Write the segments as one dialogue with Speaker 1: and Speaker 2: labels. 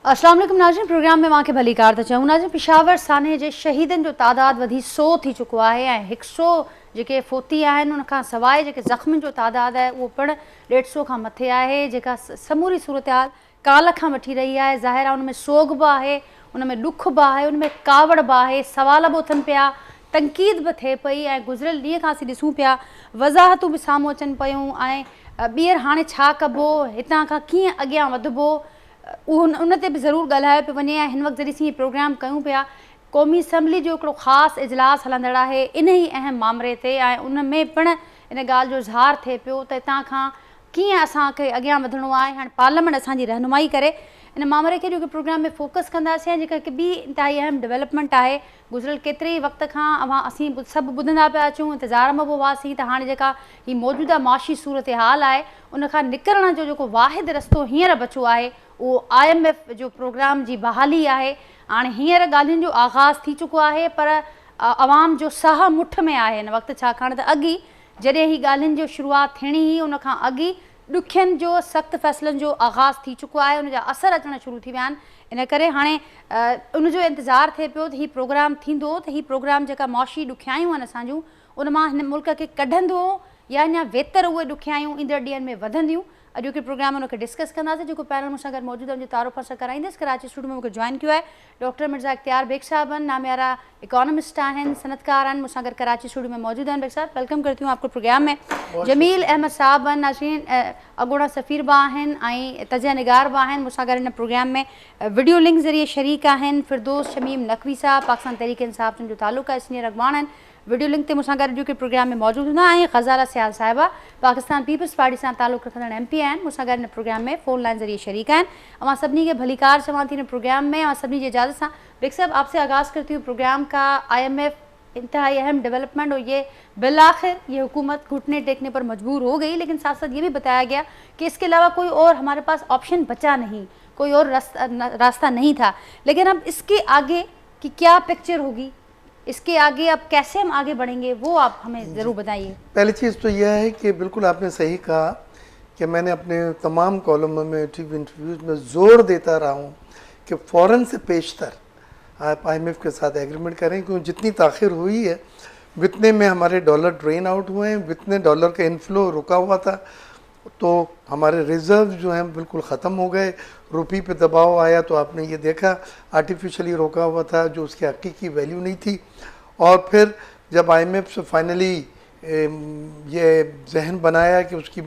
Speaker 1: अस्सलाम वालेकुम नाज़रीन, प्रोग्राम में मूंखे भली कार त चऊं। नाज़रीन, पेशावर साने जे शहीदनि जो तादाद वधी 100 थी चुको आहे ऐं 100 जेके फोती आहिनि उन खां सवाइ जेके ज़ख़्मनि जो तादाद आहे उहो पिणु 150 खां मथे आहे, जेका समूरी सूरत हाल काल्ह खां वठी रही आहे। ज़ाहिर आहे उन में सोग बि आहे, उन में ॾुख बि आहे, उन में कावड़ बि आहे, सवाल बि उथनि पिया, तनक़ीद बि थिए पई ऐं गुज़िरियल ॾींहं खां असीं ॾिसूं पिया वज़ाहतूं बि साम्हूं अचनि पियूं ऐं ॿीहर हाणे छा कबो, हितां खां कीअं अॻियां वधिबो, उन ते बि ज़रूरु ॻाल्हायो पियो वञे। ऐं हिन वक़्तु जॾहिं असीं प्रोग्राम कयूं पिया, क़ौमी असैम्बली जो हिकिड़ो ख़ासि इजलास हलंदड़ आहे इन ई अहम मामले ते ऐं उन में पिणु इन ॻाल्हि जो इज़हार थिए पियो त हितां खां कीअं असांखे अॻियां वधिणो आहे। हाणे पार्लियामेंट असांजी रहनुमाई करे इन मामले खे जेके प्रोग्राम में फोकस कंदासीं। ऐं जेका हिकु ॿी इंतिहाई अहम डेवलपमेंट आहे, गुज़िरियल केतिरे ई वक़्त खां असीं सभु ॿुधंदा पिया अचूं, इंतज़ार में बि हुआसीं त हाणे जेका हीअ मौजूदा माशी सूरत हाल आहे उन खां निकिरण जो जेको वाहिद रस्तो हींअर बचियो आहे उहो IMF जो प्रोग्राम जी बहाली आहे। हाणे हींअर ॻाल्हियुनि जो आगाज़ थी चुको आहे, पर आवाम जो साह मुठ में आहे हिन वक़्तु, छाकाणि त अॻी जॾहिं ही ॻाल्हियुनि जो शुरूआति थियणी हुई उन खां अॻु ॾुखियनि जो सख़्तु फ़ैसिलनि जो आगाज़ थी चुको आहे, उनजा असर अचणु शुरू थी विया आहिनि। इन करे हाणे उनजो इंतज़ारु थिए पियो त हीउ प्रोग्राम थींदो, त हीउ प्रोग्राम जेका मुआशी ॾुखियायूं आहिनि असांजूं उन मां हिन मुल्क खे कढंदो या अञा बहितर उहे ॾुखियायूं ईंदड़ ॾींहंनि में वधंदियूं। अॼु के प्रोग्राम उनखे डिस्कस कंदासीं। जेको पैनल मूंसां गॾु मौजूदु आहे उनजे तारुफ़ सां कराईंदसि। कराची स्टूडियो में मूंखे जॉइन कियो आहे डॉक्टर मिर्ज़ा इख्तियार बेग साहब आहिनि, नामियारा इकोनॉमिस्ट आहिनि, सनतकार आहिनि, मूंसां गॾु कराची स्टूडियो में मौजूदु आहिनि। बेग साहब, वेलकम करती हूँ आपको प्रोग्राम में। जमील अहमद साहब आहिनि, नाज़रीन अॻोड़ा सफ़ीर बि आहिनि ऐं तजिया निगार बि आहिनि, मूंसां गॾु हिन प्रोग्राम में वीडियो लिंक ज़रिए शरीक आहिनि। फिरदोस शमीम नक़वी साहब, पाकिस्तान तहरीक इंसाफ़ जो ताल्लुक़ आहे, सीनियर अॻवान आहिनि, वीडियो लिंक ते मूंसां गॾु जो कि प्रोग्राम में मौजूदु हूंदा। ऐं ग़ज़ाला सियाल साहिबा पाकिस्तान पीपल्स पार्टी सां ताल्लुक़ रखंदड़ MP आहिनि, मूंसां गॾु हिन प्रोग्राम में फ़ोन लाइन ज़रिए शरीक आहिनि। मां सभिनी खे भली कार चवां थी हिन प्रोग्राम में और सभिनी जी इजाज़त सां। बेग साहब, आपसे आगाज़ करती हूँ प्रोग्राम का। IMF इंतहाई अहम डेवलपमेंट और ये बिल आखिर ये हुकूमत घुटने टेकने पर मजबूर हो गई, लेकिन साथ साथ ये भी बताया गया कि इसके अलावा कोई और हमारे पास ऑप्शन बचा नहीं, कोई और रास्ता नहीं था। लेकिन अब इसके आगे की क्या पिक्चर होगी, इसके आगे अब कैसे हम आगे बढ़ेंगे, वो आप हमें ज़रूर बताइए।
Speaker 2: पहली चीज़ तो यह है कि बिल्कुल आपने सही कहा कि मैंने अपने तमाम कॉलमों में टीवी इंटरव्यूज़ में ज़ोर देता रहा हूँ कि फ़ौरन से पेशतर आप IMF के साथ एग्रीमेंट करें, क्योंकि जितनी ताख़िर हुई है जितने में हमारे डॉलर ड्रेन आउट हुए हैं, जितने डॉलर का इनफ्लो रुका हुआ था, तो हमारे रिज़र्व जो हैं बिल्कुल ख़त्म हो गए। रुपये पे दबाव आया तो आपने ये देखा आर्टिफिशियली रोका हुआ था जो उसकी हकीकी वैल्यू नहीं थी। और फिर जब IMF से फाइनली ये जहन बनाया कि उसकी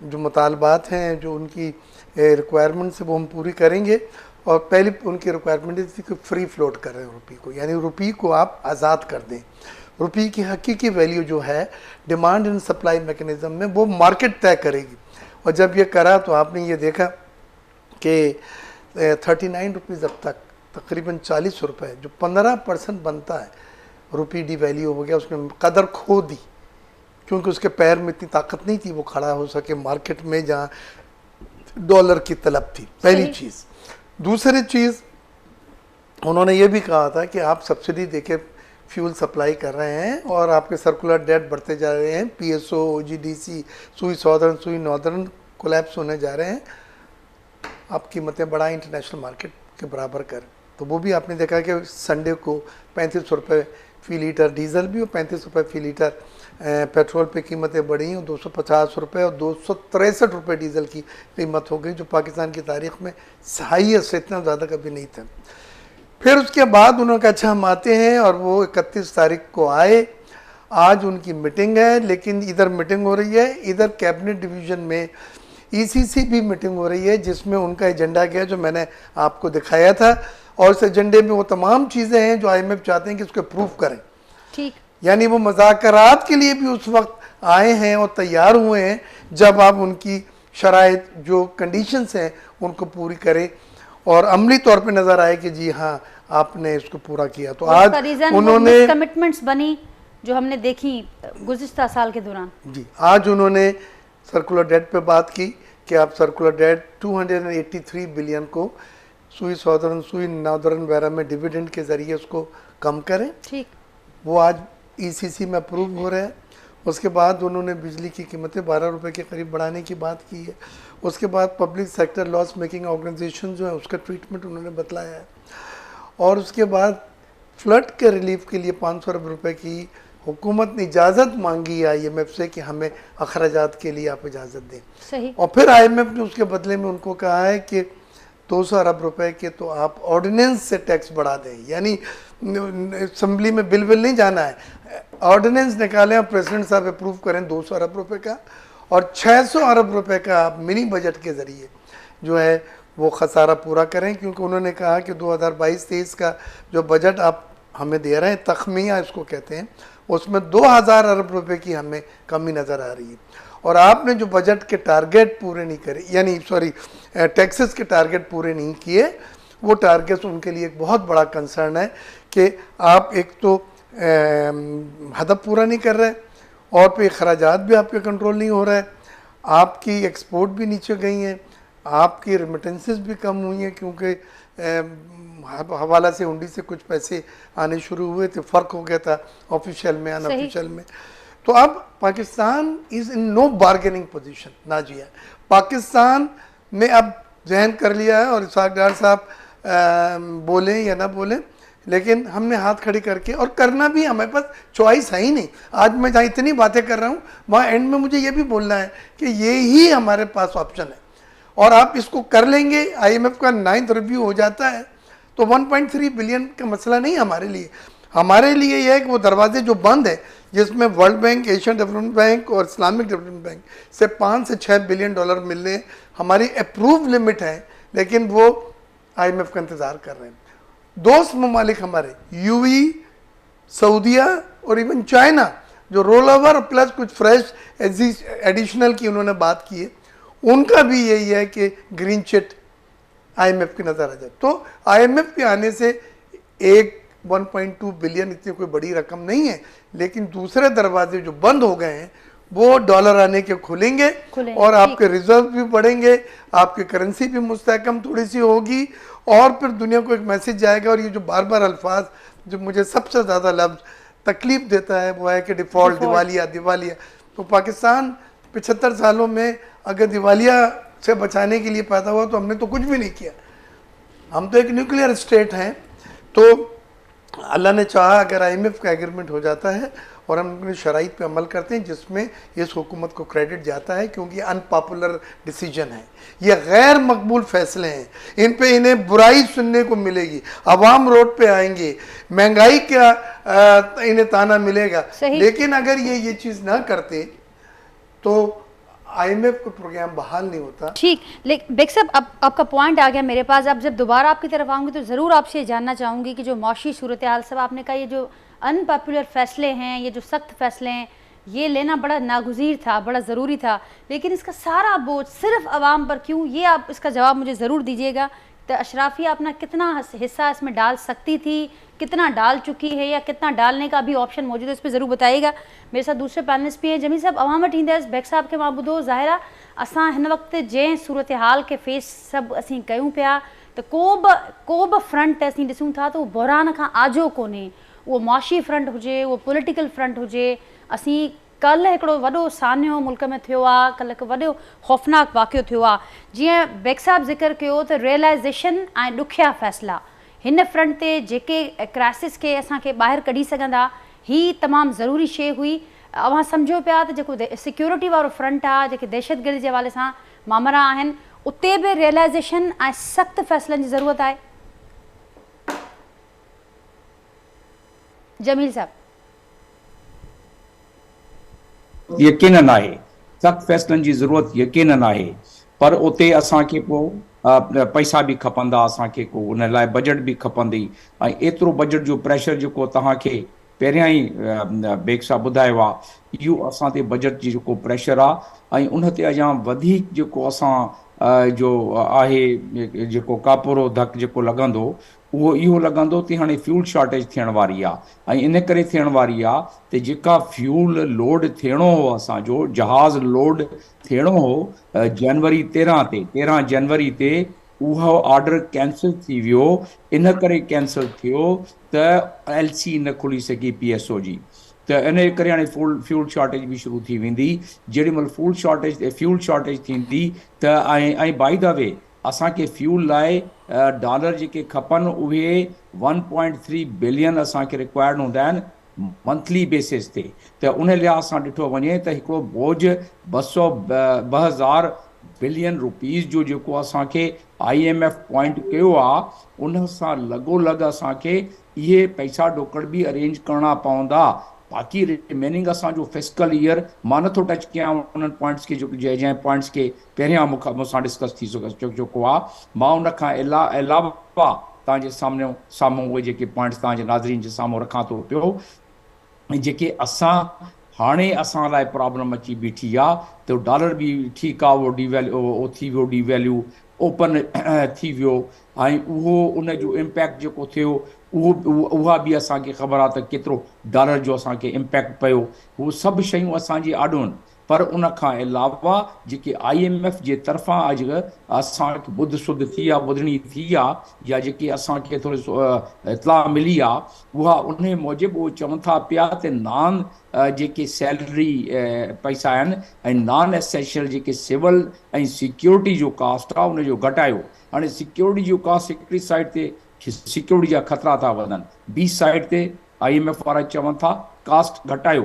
Speaker 2: जो मुतालबात हैं, जो उनकी रिक्वायरमेंट्स है वो हम पूरी करेंगे, और पहली उनकी रिक्वायरमेंट थी कि फ्री फ्लोट करें रुपये को, यानी रुपये को आप आज़ाद कर दें। रुपये की हकीकी वैल्यू जो है डिमांड एंड सप्लाई मैकेनिज़्म में वो मार्केट तय करेगी। और जब ये करा तो आपने ये देखा कि 39 रुपीज़ अब तक तकरीबन 40 रुपये जो 15% बनता है रुपये डी वैल्यू हो गया, उसने कदर खो दी, क्योंकि उसके पैर में इतनी ताकत नहीं थी वो खड़ा हो सके मार्केट में जहाँ डॉलर की तलब थी। पहली चीज़। दूसरी चीज़ उन्होंने ये भी कहा था कि आप सब्सिडी देके फ्यूल सप्लाई कर रहे हैं और आपके सर्कुलर डेट बढ़ते जा रहे हैं, PSO OGDC सुई सॉदर्न सुई नॉर्दर्न कोलैप्स होने जा रहे हैं, आप कीमतें बढ़ाएं इंटरनेशनल मार्केट के बराबर करें। तो वो भी आपने देखा कि संडे को 35 रुपये फ़ी लीटर डीजल भी और 35 रुपये फ़ी लीटर पेट्रोल पे कीमतें बढ़ी और 250 रुपये और 263 रुपये डीजल की कीमत हो गई, जो पाकिस्तान की तारीख़ में हाईएस्ट से इतना ज़्यादा कभी नहीं था। फिर उसके बाद उन्होंने कहा अच्छा हम आते हैं, और वो 31 तारीख को आए। आज उनकी मीटिंग है, लेकिन इधर मीटिंग हो रही है, इधर कैबिनेट डिवीज़न में ECC भी मीटिंग हो रही है, जिसमें उनका एजेंडा क्या है जो मैंने आपको दिखाया था, और इस एजेंडे में वो तमाम चीज़ें हैं जो IMF चाहते हैं कि उसको प्रूव करें।
Speaker 1: ठीक, यानी
Speaker 2: वो मुज़ाकरात के लिए भी उस वक्त आए हैं और तैयार हुए हैं जब आप उनकी शराइत जो कंडीशंस हैं उनको पूरी करें और अमली तौर पे नज़र आए कि जी हाँ आपने इसको पूरा किया। तो आज उन्होंने
Speaker 1: कमिटमेंट्स बनी जो हमने देखी गुज़िश्ता साल के दौरान।
Speaker 2: जी, आज उन्होंने सर्कुलर डेट पे बात की कि आप सर्कुलर डेट 283 बिलियन को सुई सॉदर्न सुई नॉर्दर्न वगैरह में डिविडेंड के ज़रिए उसको कम करें।
Speaker 1: ठीक,
Speaker 2: वो आज ECC में अप्रूव हो रहे हैं। उसके बाद उन्होंने बिजली की कीमतें 12 रुपए के करीब बढ़ाने की बात की है। उसके बाद public sector loss making organisation जो है उसका ट्रीटमेंट उन्होंने बतलाया है। और उसके बाद फ्लड के रिलीफ के लिए 500 अरब रुपए की हुकूमत ने इजाज़त मांगी है IMF से कि हमें अखराजात के लिए आप इजाज़त दें।
Speaker 1: सही।
Speaker 2: और फिर IMF ने उसके बदले में उनको कहा है कि 200 अरब रुपए के तो आप ऑर्डिनेंस से टैक्स बढ़ा दें, यानी असेंबली में बिल नहीं जाना है, ऑर्डिनेंस निकालें और प्रेसिडेंट साहब अप्रूव करें 200 अरब रुपए का, और 600 अरब रुपए का आप मिनी बजट के ज़रिए जो है वो खसारा पूरा करें। क्योंकि उन्होंने कहा कि 2022-23 का जो बजट आप हमें दे रहे हैं, तखमिया इसको कहते हैं, उसमें 2000 अरब रुपए की हमें कमी नज़र आ रही है। और आपने जो बजट के टारगेट पूरे नहीं करे, यानी सॉरी टैक्सेस के टारगेट पूरे नहीं किए, वो टारगेट्स उनके लिए एक बहुत बड़ा कंसर्न है कि आप एक तो हदफ पूरा नहीं कर रहे, और फिर खराजात भी आपके कंट्रोल नहीं हो रहा है, आपकी एक्सपोर्ट भी नीचे गई हैं, आपकी रेमिटेंसेस भी कम हुई हैं, क्योंकि हवाला से हुंडी से कुछ पैसे आने शुरू हुए थे, फ़र्क हो गया था ऑफिशियल में अनऑफिशियल में। तो अब Pakistan is in no bargaining position. Nazia, Pakistan ने अब जहन कर लिया है, और इसाक डार साहब बोलें या ना बोलें, लेकिन हमने हाथ खड़ी करके, और करना भी, हमारे पास चॉइस है ही नहीं। आज मैं जहाँ इतनी बातें कर रहा हूँ, वहाँ एंड में मुझे ये भी बोलना है कि ये ही हमारे पास ऑप्शन है, और आप इसको कर लेंगे। IMF का 9th रिव्यू हो जाता है तो 1.3 बिलियन का मसला नहीं हमारे लिए। हमारे लिए यह है कि वो दरवाजे जो बंद है, जिसमें world bank, Asian development bank और इस्लामिक डेवलपमेंट बैंक से 5 से 6 बिलियन डॉलर मिलने हमारी अप्रूव लिमिट है, लेकिन वो IMF का इंतज़ार कर रहे हैं। दोस्त ममालिक हमारे UAE, सऊदिया और इवन चाइना, जो रोल ओवर प्लस कुछ फ्रेश एडिशनल की उन्होंने बात की है, उनका भी यही है कि ग्रीन चिट IMF की नज़र आ जाए। तो IMF के आने से 1.2 बिलियन इतनी कोई बड़ी रकम नहीं है, लेकिन दूसरे दरवाजे जो बंद हो गए हैं वो डॉलर आने के खुलेंगे और आपके रिजर्व भी बढ़ेंगे, आपकी करेंसी भी मुस्तहकम थोड़ी सी होगी, और फिर दुनिया को एक मैसेज जाएगा। और ये जो बार बार अल्फाज जो मुझे सबसे ज़्यादा लफ्ज़ तकलीफ देता है वो है कि डिफ़ॉल्ट, दिवालिया। तो पाकिस्तान 75 सालों में अगर दिवालिया से बचाने के लिए पैदा हुआ तो हमने तो कुछ भी नहीं किया। हम तो एक न्यूक्लियर स्टेट हैं। तो अल्लाह ने चाहा अगर IMF का एग्रीमेंट हो जाता है और हम अपनी शराइत पे अमल करते हैं, जिसमें इस हुकूमत को क्रेडिट जाता है, क्योंकि अनपॉपुलर डिसीजन है, ये गैर मकबूल फैसले हैं, इन पे इन्हें बुराई सुनने को मिलेगी, अवाम रोड पे आएंगे, महंगाई का इन्हें ताना मिलेगा। लेकिन अगर ये चीज़ ना करते तो IMF को प्रोग्राम बहाल नहीं होता। ठीक,
Speaker 1: लेकिन बेग साहब अब आपका पॉइंट आ गया मेरे पास। अब जब दोबारा आपकी तरफ आऊँगी तो ज़रूर आपसे जानना चाहूँगी कि जो मौशी सूरत हाल, सब आपने कहा ये जो अनपॉपुलर फैसले हैं, ये जो सख्त फैसले हैं, ये लेना बड़ा नागुज़ीर था, बड़ा ज़रूरी था, लेकिन इसका सारा बोझ सिर्फ आवाम पर क्यों? ये आप इसका जवाब मुझे ज़रूर दीजिएगा। तो अशराफिया अपना कितना हिस्सा इसमें डाल सकती थी, कितना डाल चुकी है, या कितना डालने का भी ऑप्शन मौजूद है, इस पर ज़रूर बताइएगा। मेरे साथ दूसरे पैनलिस्ट भी हैं। जमील साहब, अवाम वटींदस बेग साहब के माबूदो ज़ाहिरा असां हिन वक्त जंहिं सूरत हाल के फेस सब असीं कयूं पिया, तो को बि फ्रंट असीं ॾिसूं था तो बहरान खां आजो कोन्हे, वो मुआशी फ्रंट हुजे, वो पॉलिटिकल फ्रंट हुजे। असीं कल हिकिड़ो वॾो सान्यो मुल्क में थियो आहे, कल हिकु वॾो ख़ौफ़नाक वाक़ियो थियो आहे। जीअं बेग साहब ज़िक्र कयो त रियलाइज़ेशन ऐं ॾुखिया फ़ैसिला हिन फ्रंट ते जेके क्राइसिस खे असांखे ॿाहिरि कढी सघंदा, ही तमामु ज़रूरी शइ हुई। अवां सम्झो पिया त जेको सिक्योरिटी वारो फ्रंट आहे, जेके दहशतगर्दी जे हवाले सां मामला आहिनि, उते बि रियलाइज़ेशन ऐं सख़्तु फ़ैसिलनि जी ज़रूरत आहे। जमील साहब,
Speaker 3: यकीनन आहे, सख़्तु फ़ैसिलनि जी ज़रूरत यकीनन आहे, पर उते असांखे पोइ पैसा भी खपंदा, असांखे को उन लाइ बजट भी खपंदी, ऐं एतिरो बजट जो प्रेशर जेको तव्हांखे पहिरियां ई बेग सां ॿुधायो आहे, इहो असां ते बजट जी जेको प्रेशर आहे, ऐं उन ते अञा वधीक जेको असां जो आहे जेको कापुरो धक जेको लॻंदो, उहो इहो लॻंदो त हाणे फ्यूल शॉर्टेज थियण वारी आहे। ऐं इन करे थियण वारी आहे त जेका फ्यूल लोड थियणो हो, असांजो जहाज़ लोड थियणो हो जनवरी 13 जनवरी ते, उहो ऑर्डर कैंसिल थी वियो। इन करे कैंसिल थियो त LC न खुली सघी PSO जी। त इन करे हाणे फ्यूल शॉर्टेज बि शुरू थी वेंदी। जेॾी महिल फ्यूल शॉर्टेज थींदी त ऐं बाय द वे असांखे फ्यूल लाइ डॉलर जेके खपनि उहे 1.3 बिलियन असांखे रिक्वायर्ड हूंदा आहिनि मंथली बेसिस ते। त उन लिहाज़ सां ॾिठो वञे त हिकिड़ो बोझ 2,000 बिलियन रुपीज़ जो जेको असांखे IMF पॉइंट कयो आहे उन सां लॻोलॻ असांखे इहे पैसा ॾोकड़ बि अरेंज करणा पवंदा। बाक़ी रिमेनिंग असांजो फिस्कल ईयर मां नथो टच कयां उन्हनि पॉइंट्स खे जंहिं पॉइंट्स खे पहिरियां मूंसां डिस्कस थी चुको आहे। मां उन खां अलावा तव्हांजे साम्हूं उहे जेके पॉइंट्स तव्हांजे नाज़रीन जे साम्हूं रखां थो पियो, जेके हाणे असां लाइ प्रॉब्लम अची बीठी आहे त डॉलर बि ठीकु आहे, उहो थी वियो डीवैल्यू, ओपन थी वियो, ऐं उन जो इम्पैक्ट जेको थियो उहा बि असांखे ख़बर आहे त केतिरो डॉलर जो असांखे इम्पैक्ट पियो। उहे सभु शयूं असांजी आॾियूं आहिनि। पर उन खां अलावा जेके IMF जे तरफ़ां अॼु असांखे ॿुध थी आहे, ॿुधणी थी आहे, या जेकी असांखे थोरी इतलाह मिली आहे उहा उन मूजिबि उहे चवनि था पिया त जेके सैलरी पैसा आहिनि ऐं नॉन एसेंशियल जेके सिविल ऐं सिक्योरिटी जो कास्ट आहे उनजो घटायो। हाणे सिक्योरिटी जो कास्ट हिकिड़ी साइड ते सिक्योरिटी जा ख़तरा था वधनि, ॿी साइड ते IMF वारा चवनि था कास्ट घटायो।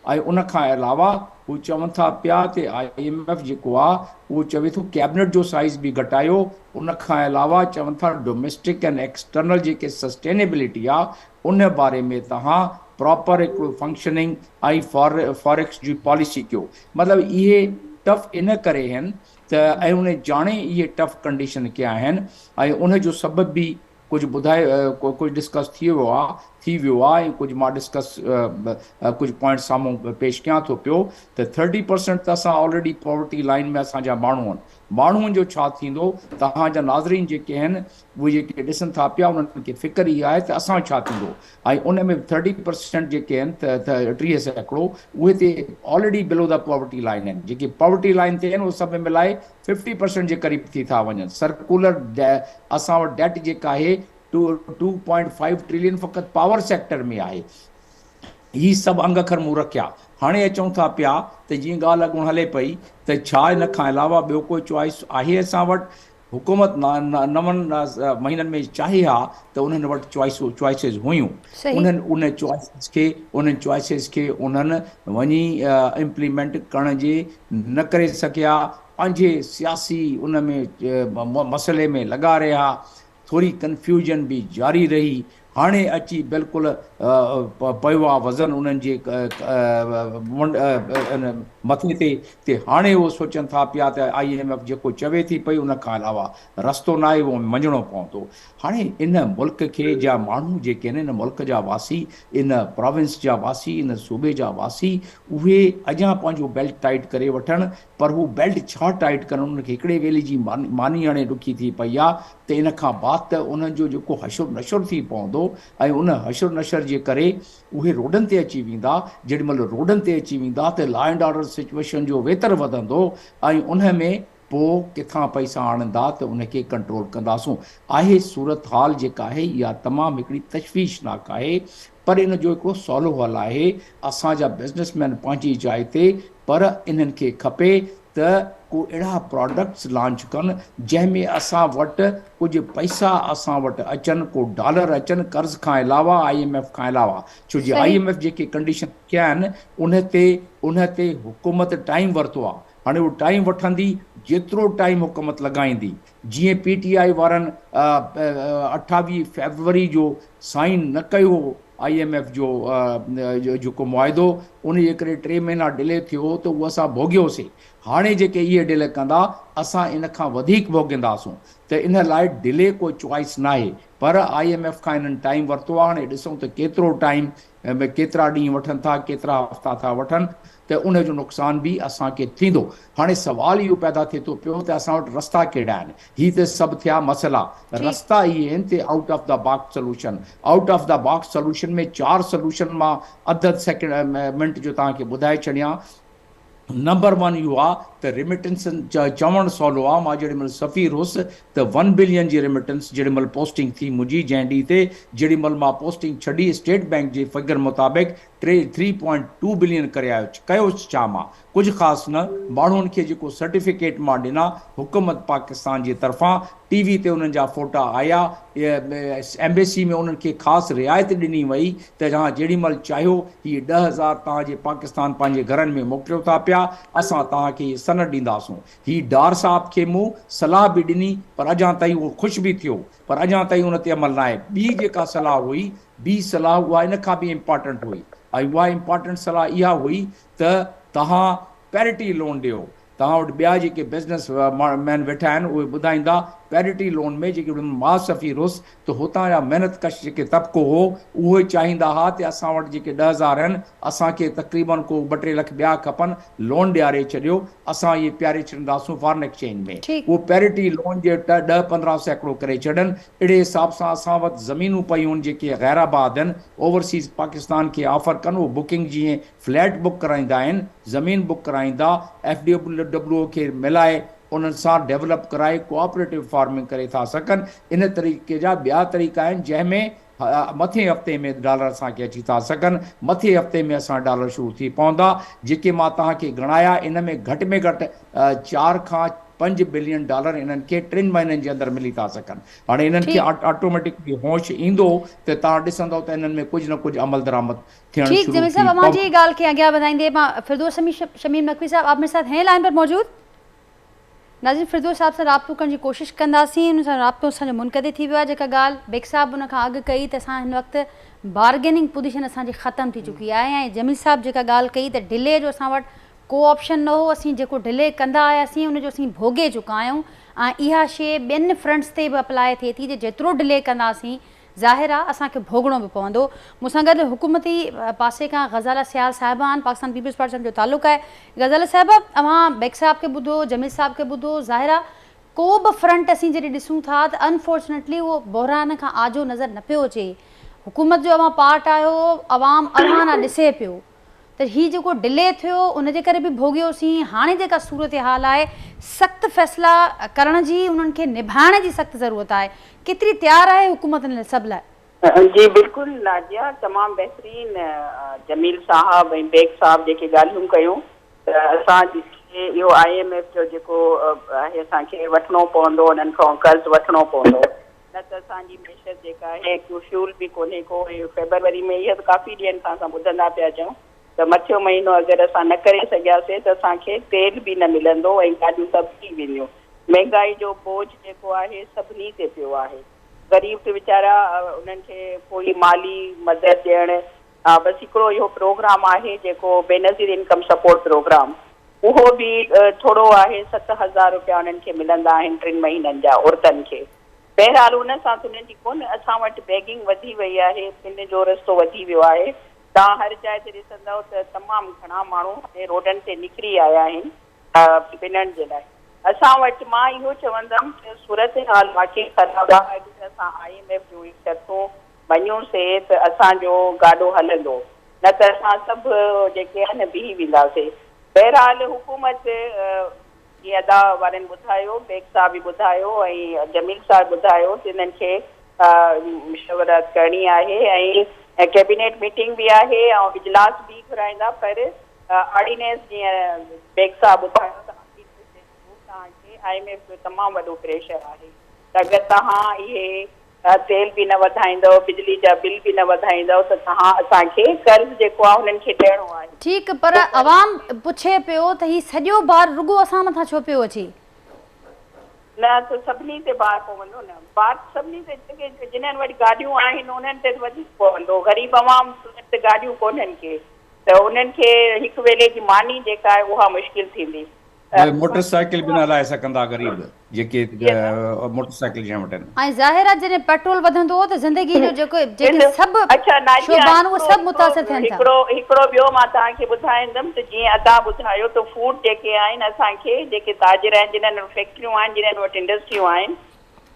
Speaker 3: ऐं उन खां अलावा उहे चवनि था पिया त IMF जेको आहे उहो चवे थो कैबिनेट जो साइज़ बि घटायो। उन खां अलावा चवनि था डोमेस्टिक एंड एक्सटर्नल जेके सस्टेनेबिलिटी आहे उन बारे में तव्हां प्रॉपर हिकिड़ो फंक्शनिंग ऐं फॉरेक्स जी पॉलिसी कयो। मतिलबु इहे टफ इन करे आहिनि त ऐं उन ॼाणे इहे टफ कंडीशन कया आहिनि ऐं उन जो सबबु बि कुझु कुझु डिस्कस थी वियो आहे ऐं कुझु मां डिस्कस कुझु पॉइंट साम्हूं पेश कयां थो पियो त 30% त असां ऑलरेडी पॉवर्टी लाइन में असांजा माण्हू आहिनि। माण्हुनि जो छा थींदो, तव्हांजा नाज़रीन जेके आहिनि उहे जेके ॾिसनि था पिया उन्हनि खे फ़िक्र इहा आहे त असां छा थींदो। ऐं उन में 30% जेके आहिनि त 30 सैकड़ो उहे ते ऑलरेडी बिलो द पॉवर्टी लाइन आहिनि। जेके पॉवर्टी लाइन ते आहिनि उहे सभु मिलाए 50% जे क़रीब थी था वञनि। सर्कुलर असां वटि डेट जेका आहे 2.5 ट्रिलियन फ़क़ति पावर सेक्टर में आहे। ही सभु अंग खर मूं रखिया। हाणे अचूं था पिया त जीअं ॻाल्हि अॻूं हले पई त छा इन खां अलावा ॿियो कोई चॉइस आहे असां वटि। हुकूमत 9 महीननि में चाहे हा त उन्हनि वटि चॉइसिस हुयूं। उन चॉइसिस खे उन्हनि वञी इम्प्लीमेंट करण जे न करे सघिया। पंहिंजे सियासी उन में मसइले में लॻा रहिया। थोरी कंफ्यूजन बि जारी रही। हाणे अची बिल्कुलु पियो आहे वज़न उन्हनि जे मथे ते हाणे उहो सोचनि था पिया त IMF जेको चवे थी पई उन खां अलावा रस्तो न आहे, उहो मञिणो पवंदो। हाणे इन मुल्क खे जा माण्हू जेके आहिनि, इन मुल्क जा वासी, इन प्रोविंस जा वासी, इन सूबे जा वासी, उहे अञा पंहिंजो बेल्ट टाइट करे वठनि। पर हू बेल्ट छा टाइट कनि, उनखे हिकिड़े वेले जी मानी हाणे ॾुखी थी पई आहे त इन खां बाद त उन्हनि जो जेको हशुर नशुर थी पवंदो ऐं उन हशुर नशर जे करे उहे रोडनि ते अची वेंदा। जेॾीमहिल रोडनि ते अची वेंदा त लॉ एंड ऑर्डर सिचुएशन जो वेतर वधंदो ऐं उन में पोइ किथां पैसा आणंदा त उनखे कंट्रोल कंदासूं। आहे सूरत हाल जेका आहे इहा तमामु हिकिड़ी तशवीशनाक आहे। पर इन जो हिकिड़ो सवलो हल आहे। असांजा बिज़नेसमैन पंहिंजी जाइ ते, पर इन्हनि खे खपे त को अहिड़ा प्रोडक्ट्स लॉन्च कनि जंहिंमें असां वटि कुझु पैसा असां वटि अचनि, को डॉलर अचनि कर्ज़ खां अलावा, IMF खां अलावा। छो जो IMF जेके कंडीशन कया आहिनि उन ते हुकूमत टाइम वरितो आहे। हाणे उहो टाइम वठंदी, जेतिरो टाइम हुकूमत लॻाईंदी। जीअं PTI वारनि 28 फरवरी जो साइन न कयो IMF जो जेको मुआइदो, उन जे करे 3 महीना डिले थियो त उहो असां भोॻियोसीं। हाणे जेके इहे डिले कंदा असां इन खां वधीक भोॻींदासूं। त इन लाइ डिले कोई चॉइस न आहे। पर IMF खां इन्हनि टाइम वरितो आहे। हाणे ॾिसूं त केतिरो टाइम, केतिरा ॾींहं वठनि था, केतिरा हफ़्ता था वठनि, त उन जो नुक़सान बि असांखे थींदो। हाणे सुवाल इहो पैदा थिए थो पियो त असां वटि रस्ता कहिड़ा आहिनि। ही त सभु थिया मसइला। रस्ता इहे आहिनि त out of the box solution. Out of the box solution में 4 सोल्यूशन मां अध सेकेंड मिनट जो तव्हांखे ॿुधाए छॾियां। नंबर 1 इहो आहे त त रिमिटेंस चवणु सवलो आहे। मां जेॾी महिल सफ़ीर हुउसि त 1 बिलियन जी रिमिटेंस जेॾी महिल पोस्टिंग थी मुंहिंजी, जंहिं ॾींहं ते जेॾी महिल मां पोस्टिंग छॾी स्टेट बैंक जे फिगर मुताबिक़ 3.2 बिलियन करे आयो। कयोसि छा मां? कुझु ख़ासि न। माण्हुनि खे जेको सर्टिफिकेट मां ॾिना हुकूमत पाकिस्तान जी तरफ़ां, टीवी ते उन्हनि जा फ़ोटा आया, एम्बेसी में उन्हनि खे ख़ासि रिआयत ॾिनी वई त तव्हां जेॾी महिल चाहियो हीअ 10,000 तव्हांजे पाकिस्तान पंहिंजे घरनि में मोकिलियो था पिया, असां तव्हांखे हीअ सनद ॾींदासूं। हीअ डार साहब खे मूं सलाह बि ॾिनी, पर अञा ताईं उहो ख़ुशि बि थियो, पर अञा ताईं उन ते अमल न आहे। ॿी जेका सलाह हुई, ॿी सलाह उहा इन खां बि इम्पॉर्टेंट हुई, ऐं उहा इम्पॉर्टेंट सलाह इहा हुई त तव्हां पैरिटी लोन ॾियो। तव्हां वटि ॿिया जेके बिज़नेस मैन वेठा आहिनि उहे ॿुधाईंदा पैरिटी लोन में जेके मां सफ़ीर हुउसि त हुतां जा महिनत कश जेके तबिको हो उहे चाहींदा हुआ त असां वटि जेके 10,000 आहिनि असांखे तक़रीबन को 2-3 लख ॿिया खपनि, लोन ॾियारे छॾियो, असां इहे पियारे छॾींदासूं फॉरेन एक्सचेंज में। उहो पैरिटी लोन जे 10-15 सैकड़ो करे छॾनि। अहिड़े हिसाब सां असां वटि ज़मीनूं पयूं आहिनि जेके गैराबाद आहिनि, ओवरसीज़ पाकिस्तान खे ऑफर कनि, उहो बुकिंग जीअं फ्लैट बुक कराईंदा आहिनि, ज़मीन बुक कराईंदा, FWO खे मिलाए उन्हनि सां डेवलप कराए कोऑपरेटिव फार्मिंग करे था सघनि। इन तरीक़े जा ॿिया तरीक़ा आहिनि जंहिंमें मथे हफ़्ते में डॉलर असांखे अची था सघनि, मथे हफ़्ते में असां डॉलर शुरू थी पवंदा, जेके मां तव्हांखे गणाया। इन में घटि 4 खां 5 बिलियन डॉलर इन्हनि खे 3 महीननि जे अंदरि मिली था सघनि। हाणे इन्हनि खे ऑटोमेटिकली होश ईंदो त तव्हां ॾिसंदव त इन्हनि में कुझु न कुझु अमल दरामद थियणु शुरू थी पवंदो।
Speaker 1: मां जी ॻाल्हि खे अॻियां वधाईंदे मां फिरदौस शमीम नकवी साहब आप मेरे साथ हैं लाइन पर मौजूद? नाज़रीन, फिरदौस साहब सां राब्तो करण जी कोशिशि कंदासीं, उन सां राब्तो असांजो मुनक़दे थी वियो आहे। जेका ॻाल्हि बेग साहब उन खां अॻु कई त असां हिन वक़्तु बार्गेनिंग पोजीशन असांजी ख़तमु थी चुकी आहे, ऐं जमील साहब जेका ॻाल्हि कई त डिले जो असां वटि को ऑप्शन न हो, असीं जेको डिले कंदा आयासीं उनजो असीं भोगे चुका आहियूं, ऐं इहा शइ ॿियनि फ्रंट्स ते बि अप्लाई थिए थी त जेतिरो डिले कंदासीं ज़ाहिर आहे असांखे भोगणो बि पवंदो। मूंसां गॾु हुकूमती पासे खां ग़ज़ाला सियाल साहिबा आहिनि, पाकिस्तान पीपल्स पार्टी सां जो तालुक़ु आहे। ग़ज़ाला साहिबा, तव्हां बेग साहब खे ॿुधो, जमील साहब खे ॿुधो, ज़ाहिर आहे को बि फ्रंट असीं जॾहिं ॾिसूं था त अनफॉर्चुनेटली उहो बहरान खां आजो नज़र न पियो अचे। हुकूमत जो अवां पार्ट आहियो, अवाम अरहाना ॾिसे पियो त हीउ जेको डिले थियो उनजे करे बि भोगियोसीं। हाणे जेका सूरत हाल आहे, सख़्तु फ़ैसिला करण जी, उन्हनि खे निभाइण जी सख़्तु ज़रूरत आहे। केतिरी तयारु आहे हुकूमत इन सभु लाइ?
Speaker 4: जी बिल्कुलु नाज़िया, तमामु बहितरीन जमील साहब ऐं बेग साहब जेके ॻाल्हियूं कयूं त असांखे इहो IMF जो जेको आहे असांखे वठिणो पवंदो, उन्हनि खां कर्ज़ु वठिणो पवंदो, न त असांजी मैशत जेका आहे फ्यूल बि कोन्हे को। फेबरवरी में इहा काफ़ी ॾींहंनि खां असां ॿुधंदा पिया अचूं त मथियो महीनो अगरि असां न करे सघियासीं त असांखे तेल बि न मिलंदो ऐं गाॾियूं सभु थी वेंदियूं। महांगाई जो बोझ जेको आहे सभिनी ते पियो आहे। ग़रीब त वीचारा उन्हनि खे कोई माली मदद ॾियणु, बसि हिकिड़ो इहो प्रोग्राम आहे जेको बेनज़ीर इनकम सपोर्ट प्रोग्राम, उहो बि थोरो आहे। 7,000 रुपया उन्हनि खे मिलंदा आहिनि 3 महीननि जा औरतुनि खे। बहरहाल उन सां त उन्हनि जी कोन, असां वटि बेगिंग वधी वई आहे, पिन जो रस्तो वधी वियो आहे। तव्हां हर जाइ ते ॾिसंदव त तमामु घणा माण्हू रोडनि ते निकिरी आया आहिनि पिननि जे लाइ। असां वटि मां इहो चवंदमि त सूरत हाल वाक़ई ख़राबु आहे। असां IMF जूं शर्तूं मञूंसीं त असांजो गाॾो हलंदो, न त असां सभु जेके आहिनि बीही वेंदासीं। बहरहाल हुकूमत जीअं अदा वारनि ॿुधायो, बेग साहब बि ॿुधायो ऐं जमील साहब ॿुधायो त इन्हनि खे मशवरत करणी आहे ऐं कैबिनेट मीटिंग बि आहे ऐं इजलास बि घुराईंदा। पर ऑर्डिनेंस जीअं बेग साहब ॿुधायो त तव्हांखे IMF जो तमामु वॾो प्रेशर आहे त अगरि तव्हां इहे तेल बि न वधाईंदव, बिजली जा बिल बि न वधाईंदव त तव्हां असांखे कर्ज़ जेको आहे हुननि खे ॾियणो आहे।
Speaker 1: ठीकु, पर अवाम पुछे पियो त हीउ सॼो भार रुॻो असां मथां छो पियो अचे?
Speaker 4: न त सभिनी ते भार पवंदो न, भार सभिनी ते, जेके जिन्हनि वटि गाॾियूं आहिनि उन्हनि ते वधीक पवंदो। ग़रीब अवाम ते गाॾियूं कोन्हनि के त उन्हनि खे हिकु वेले जी मानी जेका आहे उहा मुश्किल थींदी।
Speaker 3: मोटरसाइकिल बि न हलाए सघंदा ग़रीब जेके मोटरसाइकिल जंहिं वटि आहिनि।
Speaker 1: ऐं ज़ाहिर आहे जॾहिं पेट्रोल वधंदो त ज़िंदगी जो जेके सभु शोबान उहे सभु मुतासिर थियनि था।
Speaker 4: हिकिड़ो ॿियो मां तव्हांखे ॿुधाईंदमि त जीअं अदा ॿुधायो त फूड जेके आहिनि असांखे, जेके ताजिर आहिनि, जिन्हनि वटि फैक्ट्रियूं आहिनि, जिन्हनि वटि इंडस्ट्रियूं आहिनि,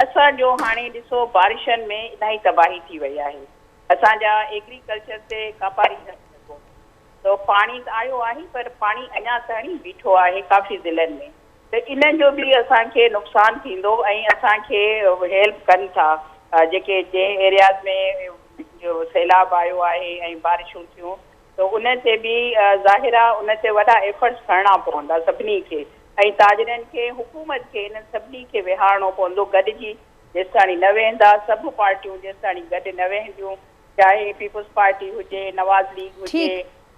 Speaker 4: असांजो हाणे ॾिसो बारिशनि में इलाही तबाही थी वई आहे। असांजा एग्रीकल्चर ते कापारी न सघो त तो पाणी आयो आहे पर पाणी अञा ताईं बीठो आहे काफ़ी ज़िलनि में, त इन जो बि असांखे नुक़सानु थींदो ऐं असांखे हेल्प कनि था जेके जंहिं एरियाज़ में जो सैलाब आयो आहे ऐं बारिशूं थियूं त उन ते बि ज़ाहिर आहे उन ते वॾा एफर्ट्स खणणा पवंदा सभिनी खे, ऐं ताजरनि खे हुकूमत खे इन्हनि सभिनी खे विहारणो पवंदो गॾिजी। जेसि ताणी न वेहंदा सभु पार्टियूं, जेसि ताणी गॾु न वेहंदियूं, चाहे पीपुल्स पार्टी हुजे, नवाज़ लीग हुजे,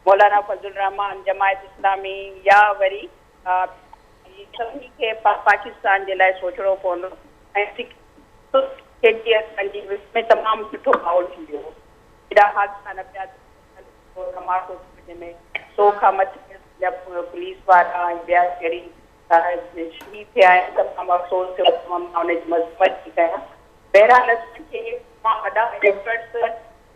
Speaker 4: मौलाना फजल रहमान, जमायत इस्लामी या वरी सभिनी खे पाकिस्तान जे लाइ सोचणो पवंदो ऐं में तमामु सुठो माहौल थी वियो। हेॾा हादसा न पिया जंहिंमें 100 खां मथे पुलिस वारा ऐं ॿिया कहिड़ी शहीद थिया आहिनि, तमामु अफ़सोस थियो, तमामु मां हुनजी मज़म्मत थी कयां। बहरहाल असांखे मां वॾा एफर्ट्स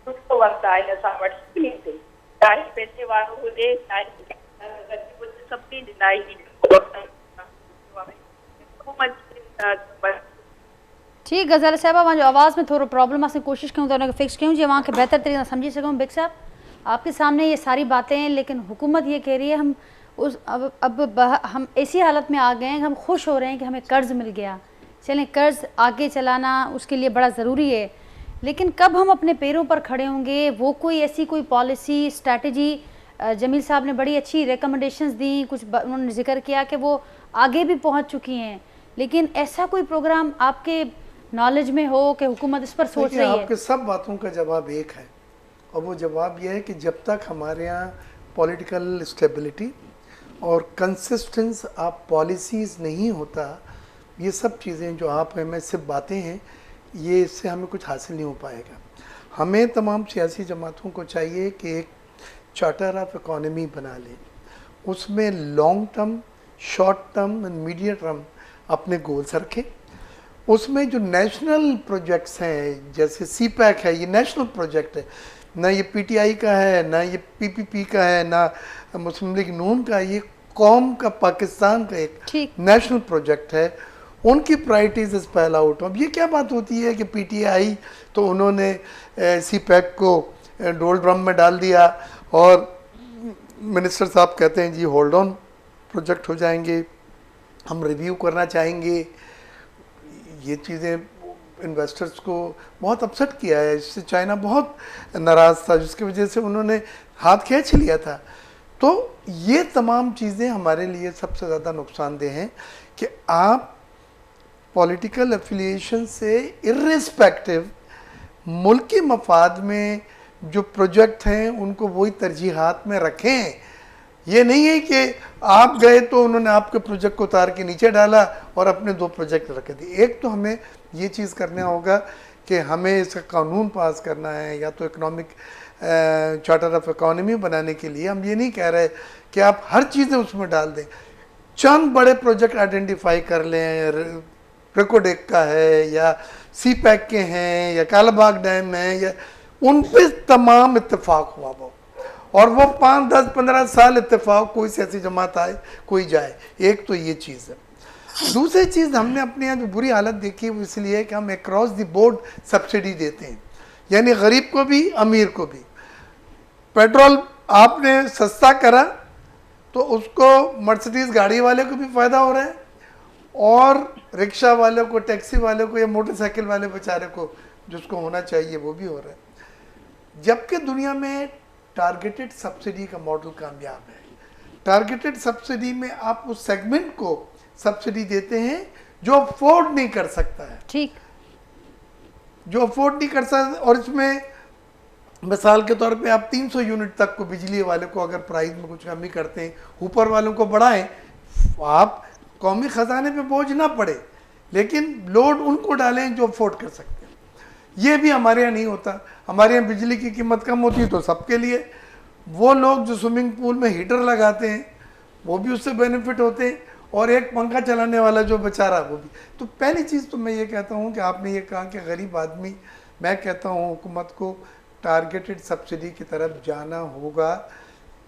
Speaker 4: सुठो वक़्तु आहे असां वटि सभिनी ते, चाहे पैसे वारो हुजे चाहे सभिनी ॾिना
Speaker 1: ठीक गज़ाल साहिबा, मुंहिंजो आवाज़ में थोरो प्रॉब्लम आहे, कोशिशि कयूं था उनखे फिक्स कयूं जीअं वहाँ बेहतर तरीक़े से समझी सकूं। बिग साहब आपके सामने ये सारी बातें हैं, लेकिन हुकूमत ये कह रही है हम ऐसी हालत में आ गए हैं कि हम खुश हो रहे हैं कि हमें कर्ज़ मिल गया। चलें, कर्ज़ आगे चलाना उसके लिए बड़ा ज़रूरी है, लेकिन कब हम अपने पैरों पर खड़े होंगे, वो कोई ऐसी कोई पॉलिसी स्ट्रैटेजी। जमील साहब ने बड़ी अच्छी रिकमेंडेशंस दी, कुछ उन्होंने जिक्र किया कि वो आगे भी पहुंच चुकी हैं, लेकिन ऐसा कोई प्रोग्राम आपके नॉलेज में हो कि हुकूमत इस पर सोच रही है?
Speaker 2: आपके सब बातों का जवाब एक है, और वो जवाब ये है कि जब तक हमारे यहाँ पॉलिटिकल स्टेबिलिटी और कंसिस्टेंस ऑफ पॉलिसीज़ नहीं होता, ये सब चीज़ें जो आप हमें सिर्फ बातें हैं, ये इससे हमें कुछ हासिल नहीं हो पाएगा। हमें तमाम सियासी जमातों को चाहिए कि एक चार्टर ऑफ इकोनॉमी बना लें, उसमें long term, short term and medium term अपने गोल्स रखें। उसमें जो नेशनल प्रोजेक्ट्स हैं जैसे CPEC है, ये नेशनल प्रोजेक्ट है, ना ये PTI का है, ना ये PPP का है, ना मुस्लिम लीग नून का, ये कौम का, पाकिस्तान का एक नेशनल प्रोजेक्ट है। उनकी प्रायोरिटीज इस पहला आउट। अब ये क्या बात होती है कि PTI तो उन्होंने CPEC को डोल ड्रम में डाल दिया और मिनिस्टर साहब कहते हैं जी होल्ड ऑन, प्रोजेक्ट हो जाएंगे, हम रिव्यू करना चाहेंगे। ये चीज़ें इन्वेस्टर्स को बहुत अपसेट किया है, इससे चाइना बहुत नाराज़ था, जिसकी वजह से उन्होंने हाथ खींच लिया था। तो ये तमाम चीज़ें हमारे लिए सबसे ज़्यादा नुकसानदेह हैं कि आप पॉलिटिकल एफिलिएशन से इर्रिस्पेक्टिव मुल्क के मफाद में जो प्रोजेक्ट हैं उनको वही तरजीहात में रखें। ये नहीं है कि आप गए तो उन्होंने आपके प्रोजेक्ट को उतार के नीचे डाला और अपने 2 प्रोजेक्ट रखे दिए। एक तो हमें ये चीज़ करना होगा कि हमें इसका कानून पास करना है, या तो इकोनॉमिक चार्टर ऑफ इकोनॉमी बनाने के लिए हम ये नहीं कह रहे कि आप हर चीज़ें उसमें डाल दें। चंद बड़े प्रोजेक्ट आइडेंटिफाई कर लें, रेकोडेक का है या CPEC के हैं या कालाबाग डैम है, या उन पर तमाम इत्तेफाक हुआ वो, और वो 5, 10, 15 साल इत्तेफाक कोई सियासी जमात आए कोई जाए। एक तो ये चीज़ है। दूसरी चीज़ हमने अपने यहाँ जो बुरी हालत देखी वो इसलिए है कि हम अक्रॉस द बोर्ड सब्सिडी देते हैं, यानी गरीब को भी अमीर को भी। पेट्रोल आपने सस्ता करा तो उसको मर्सिडीज़ गाड़ी वाले को भी फ़ायदा हो रहा है, और रिक्शा वाले को, टैक्सी वाले को या मोटरसाइकिल वाले बेचारे को जिसको होना चाहिए वो भी हो रहा है। जबकि दुनिया में टारगेटेड सब्सिडी का मॉडल कामयाब है। टारगेटेड सब्सिडी में आप उस सेगमेंट को सब्सिडी देते हैं जो अफोर्ड नहीं कर सकता है,
Speaker 1: ठीक,
Speaker 2: जो अफोर्ड नहीं कर सकता। और इसमें मिसाल के तौर पे आप 300 यूनिट तक को बिजली वाले को अगर प्राइस में कुछ कमी करते हैं, ऊपर वालों को बढ़ाएं, आप कौमी ख़जाने पे बोझ ना पड़े, लेकिन लोड उनको डालें जो अफोर्ड कर सकते हैं। ये भी हमारे यहाँ नहीं होता। हमारे यहाँ बिजली की कीमत कम होती है तो सबके लिए, वो लोग जो स्विमिंग पूल में हीटर लगाते हैं वो भी उससे बेनिफिट होते हैं, और एक पंखा चलाने वाला जो बेचारा वो भी। तो पहली चीज़ तो मैं ये कहता हूँ कि आपने ये कहा कि गरीब आदमी, मैं कहता हूँ हुकूमत को टारगेटेड सब्सिडी की तरफ जाना होगा।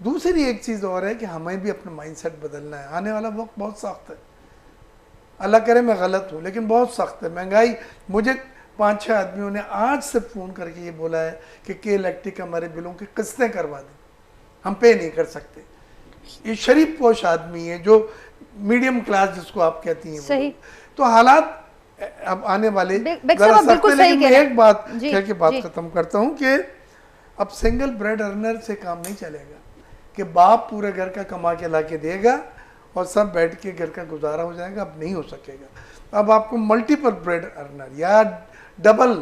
Speaker 2: दूसरी एक चीज़ और है कि हमें भी अपना माइंडसेट बदलना है। आने वाला वक्त बहुत सख्त है, अल्लाह करे मैं गलत हूँ, लेकिन बहुत सख्त है। महंगाई, मुझे 5-6 आदमियों ने आज से फ़ोन करके ये बोला है कि के इलेक्ट्रिक हमारे बिलों की किस्तें करवा दें। हम पे नहीं कर सकते। ये शरीफ पोश आदमी है जो मीडियम क्लास जिसको आप कहती हैं,
Speaker 1: सही।
Speaker 2: तो हालात अब आने वाले
Speaker 1: बिल्कुल सही
Speaker 2: लेकिन मैं एक बात
Speaker 1: जी,
Speaker 2: कह के बात
Speaker 1: जी।
Speaker 2: खत्म करता हूँ कि अब सिंगल ब्रेड अर्नर से काम नहीं चलेगा कि बाप पूरे घर का कमा के ला के देगा और सब बैठ के घर का गुजारा हो जाएगा। अब नहीं हो सकेगा। अब आपको मल्टीपल ब्रेड अर्नर या डबल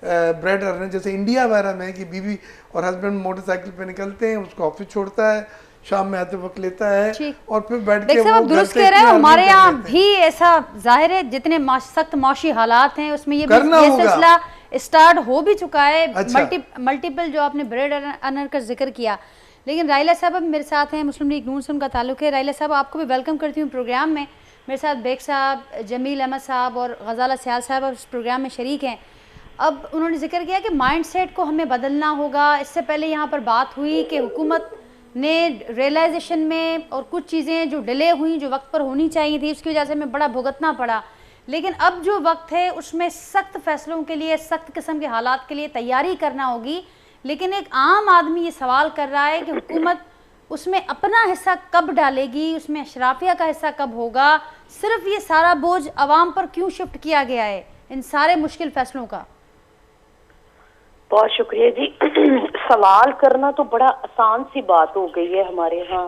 Speaker 2: ब्रेड अर्नर, जैसे इंडिया वगैरह में है कि बीवी और हस्बैंड मोटरसाइकिल पे निकलते हैं, उसको ऑफिस छोड़ता है, शाम में आते वक्त लेता है और फिर बैठ के
Speaker 1: वो दुरुस्त कह रहे हैं। हमारे यहाँ भी ऐसा जाहिर है, जितने सख्त माशी हालात हैं उसमें ये सिलसिला स्टार्ट हो भी चुका है। अच्छा। मल्टीपल जो आपने ब्रेड अर्नर का जिक्र किया। लेकिन राइला साहब अब मेरे साथ हैं, मुस्लिम लीग नून से उनका ताल्लुक है। राइला साहब, आपको भी वेलकम करती हूँ प्रोग्राम में। मेरे साथ बेग साहब, जमील अहमद साहब और गजाला सियाल साहब इस प्रोग्राम में शरीक हैं। अब उन्होंने जिक्र किया कि माइंडसेट को हमें बदलना होगा। इससे पहले यहाँ पर बात हुई कि हुकूमत ने रियलाइजेशन में और कुछ चीज़ें जो डिले हुई, जो वक्त पर होनी चाहिए थी, उसकी वजह से हमें बड़ा भुगतना पड़ा। लेकिन अब जो वक्त है उसमें सख्त फैसलों के लिए, सख्त किस्म के हालात के लिए तैयारी करना होगी। लेकिन एक आम आदमी ये सवाल कर रहा है कि हुकूमत उसमें अपना हिस्सा कब डालेगी, उसमें अशराफिया का हिस्सा कब होगा। सिर्फ ये सारा बोझ आवाम पर क्यों शिफ्ट किया गया है इन सारे मुश्किल फैसलों का?
Speaker 5: बहुत शुक्रिया जी। सवाल करना तो बड़ा आसान सी बात हो गई है हमारे यहाँ।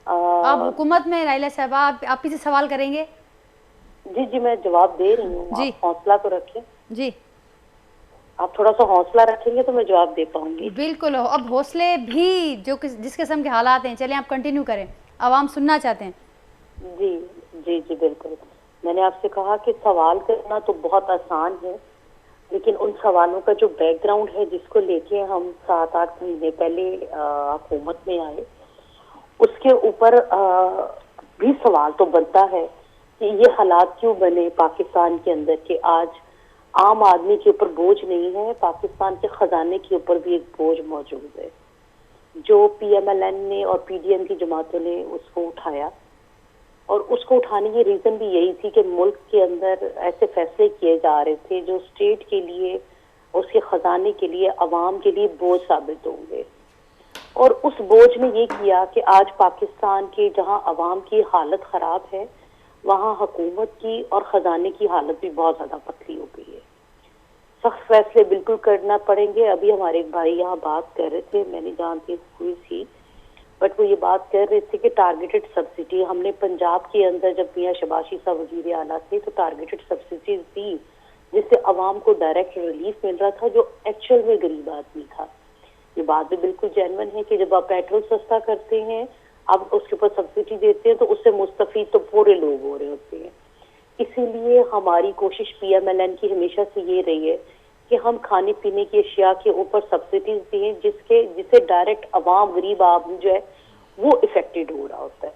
Speaker 1: आप हुकूमत में राइला साहबा, आप ही से सवाल करेंगे?
Speaker 5: जी जी, मैं जवाब दे रही हूँ, आप हौसला तो रखें
Speaker 1: जी।
Speaker 5: आप थोड़ा सा हौसला रखेंगे तो मैं जवाब दे पाऊंगी।
Speaker 1: बिल्कुल। अब हौसले भी जो जिस किस्म के हालात हैं, चलिए आप कंटिन्यू करें, आवाम सुनना चाहते हैं।
Speaker 5: जी जी जी बिल्कुल। मैंने आपसे कहा कि सवाल करना तो बहुत आसान है, लेकिन उन सवालों का जो बैकग्राउंड है जिसको लेके हम 7-8 महीने पहले हुकूमत में आए, उसके ऊपर भी सवाल तो बनता है कि ये हालात क्यों बने पाकिस्तान के अंदर कि आज आम आदमी के ऊपर बोझ नहीं है, पाकिस्तान के खजाने के ऊपर भी एक बोझ मौजूद है। जो PMLN ने और PDM की जमातों ने उसको उठाया, और उसको उठाने की रीजन भी यही थी कि मुल्क के अंदर ऐसे फैसले किए जा रहे थे जो स्टेट के लिए, उसके खजाने के लिए, अवाम के लिए बोझ साबित होंगे। और उस बोझ ने ये किया कि आज पाकिस्तान के जहां अवाम की हालत खराब है, वहां हुकूमत की और खजाने की हालत भी बहुत ज्यादा पतली हो गई है। सख्त फैसले बिल्कुल करना पड़ेंगे। अभी हमारे एक भाई यहाँ बात कर रहे थे, मैंने जानती हुई थी, बट वो ये बात कर रहे थे कि टारगेटेड सब्सिडी हमने पंजाब के अंदर जब मियां शबाशी साहब वजीर आला थे तो टारगेटेड सब्सिडीज दी, जिससे अवाम को डायरेक्ट रिलीफ मिल रहा था जो एक्चुअल में गरीब आदमी था। ये बात भी बिल्कुल जेन्युइन है कि जब आप पेट्रोल सस्ता करते हैं, अब उसके ऊपर सब्सिडी देते हैं, तो उससे मुस्तफीद तो पूरे लोग हो रहे होते हैं। इसीलिए हमारी कोशिश PMLN की हमेशा से ये रही है कि हम खाने पीने की अशिया के ऊपर सब्सिडीज दें जिससे डायरेक्ट अवाम, गरीब आदमी जो है वो इफेक्टेड हो रहा होता है।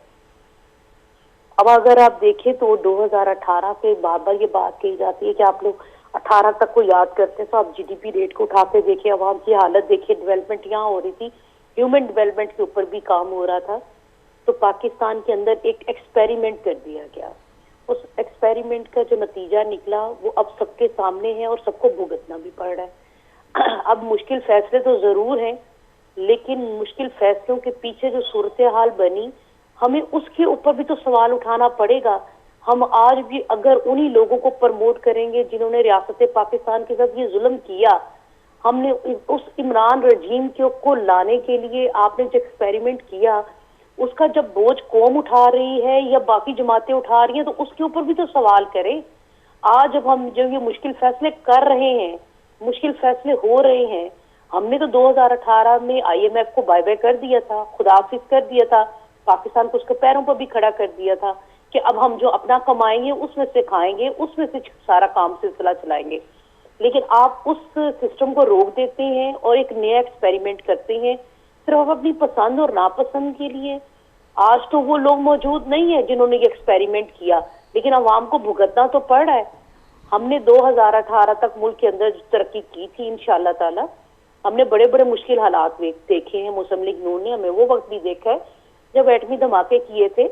Speaker 5: अब अगर आप देखें तो 2018 से बार बार ये बात कही जाती है कि आप लोग 18 तक को याद करते हैं, तो आप GDP रेट को उठा के देखिए, अवाम की हालत देखिए, डेवलपमेंट यहाँ हो रही थी, ह्यूमन डेवलपमेंट के ऊपर भी काम हो रहा था। तो पाकिस्तान के अंदर एक एक्सपेरिमेंट कर दिया गया। उस एक्सपेरिमेंट का जो नतीजा निकला वो अब सबके सामने है और सबको भुगतना भी पड़ रहा है। अब मुश्किल फैसले तो जरूर हैं, लेकिन मुश्किल फैसलों के पीछे जो सूरत हाल बनी, हमें उसके ऊपर भी तो सवाल उठाना पड़ेगा। हम आज भी अगर उन्हीं लोगों को प्रमोट करेंगे जिन्होंने रियासत पाकिस्तान के साथ ये जुल्म किया, हमने उस इमरान रजीम को लाने के लिए आपने जो एक्सपेरिमेंट किया, उसका जब बोझ कौम उठा रही है या बाकी जमातें उठा रही हैं, तो उसके ऊपर भी तो सवाल करें। आज जब हम जब ये मुश्किल फैसले कर रहे हैं, मुश्किल फैसले हो रहे हैं, हमने तो 2018 में IMF को बाय बाय कर दिया था, खुदाफिज कर दिया था, पाकिस्तान को उसके पैरों पर भी खड़ा कर दिया था कि अब हम जो अपना कमाएंगे उसमें से खाएंगे, उसमें से सारा काम सिलसिला चलाएंगे। लेकिन आप उस सिस्टम को रोक देते हैं और एक नया एक्सपेरिमेंट करते हैं सिर्फ अपनी पसंद और नापसंद के लिए। आज तो वो लोग मौजूद नहीं है जिन्होंने ये एक्सपेरिमेंट किया, लेकिन अवाम को भुगतना तो पड़ रहा है। हमने 2018 तक मुल्क के अंदर तरक्की की थी इंशाअल्लाह ताला। हमने बड़े बड़े मुश्किल हालात देखे हैं, मुस्लिम लीग नून ने हमें वो वक्त भी देखा है जब एटमी धमाके किए थे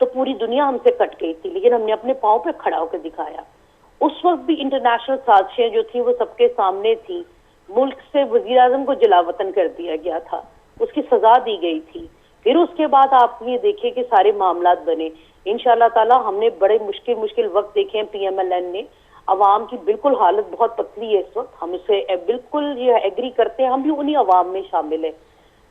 Speaker 5: तो पूरी दुनिया हमसे कट गई थी, लेकिन हमने अपने पाँव पे खड़ा होकर दिखाया। उस वक्त भी इंटरनेशनल साजिशें जो थी वो सबके सामने थी। मुल्क से वजीर आजम को जलावतन कर दिया गया था, उसकी सजा दी गई थी। फिर उसके बाद आप ये देखिए कि सारे मामला बने। इंशाल्लाह ताला हमने बड़े मुश्किल वक्त देखे हैं PMLN ने। अवाम की बिल्कुल हालत बहुत पतली है इस वक्त, हम इसे बिल्कुल ये एग्री करते हैं, हम भी उन्हीं अवाम में शामिल है।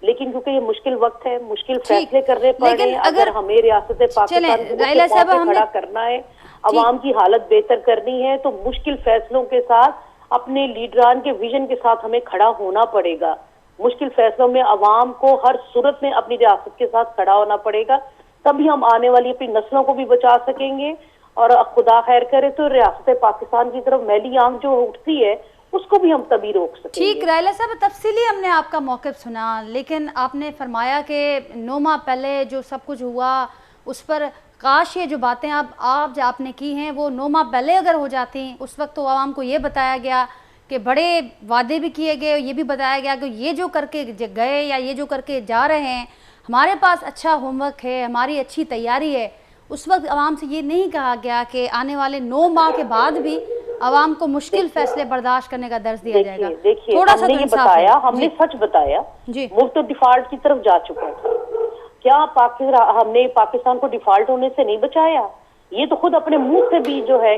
Speaker 5: लेकिन क्योंकि ये मुश्किल वक्त है, मुश्किल फैसले करने पड़ रहे हैं, अगर हमें रियासत पाकिस्तान को खड़ा करना है, अवाम की हालत बेहतर करनी है, तो मुश्किल फैसलों के साथ अपने लीडरान के विजन के साथ हमें खड़ा होना पड़ेगा। मुश्किल फैसलों में अवाम को हर सूरत में अपनी रियासत के साथ खड़ा होना पड़ेगा, तभी हम आने वाली अपनी नस्लों को भी बचा सकेंगे। और खुदा खैर करे तो रियासत पाकिस्तान की तरफ मैली आंख जो उठती है उसको भी हम तभी रोक सकेंगे।
Speaker 1: ठीक रायला साहब, तफसीली हमने आपका मौक़िफ़ सुना, लेकिन आपने फरमाया कि 9 माह पहले जो सब कुछ हुआ उस पर काश ये जो बातें आप जो आपने की हैं वो 9 माह पहले अगर हो जाती, उस वक्त तो आवाम को ये बताया गया कि बड़े वादे भी किए गए, ये भी बताया गया कि ये जो करके गए या ये जो करके जा रहे हैं, हमारे पास अच्छा होमवर्क है, हमारी अच्छी तैयारी है। उस वक्त आवाम से ये नहीं कहा गया कि आने वाले 9 माह के बाद भी आवाम को मुश्किल फैसले बर्दाश्त करने का दर्ज दिया जाएगा।
Speaker 5: देखिए
Speaker 1: थोड़ा सा
Speaker 5: हमने ये बताया, हमने सच बताया, मुल्क तो डिफॉल्ट की तरफ जा चुका था। क्या हमने पाकिस्तान को डिफॉल्ट होने से नहीं बचाया? ये तो खुद अपने मुंह से भी जो है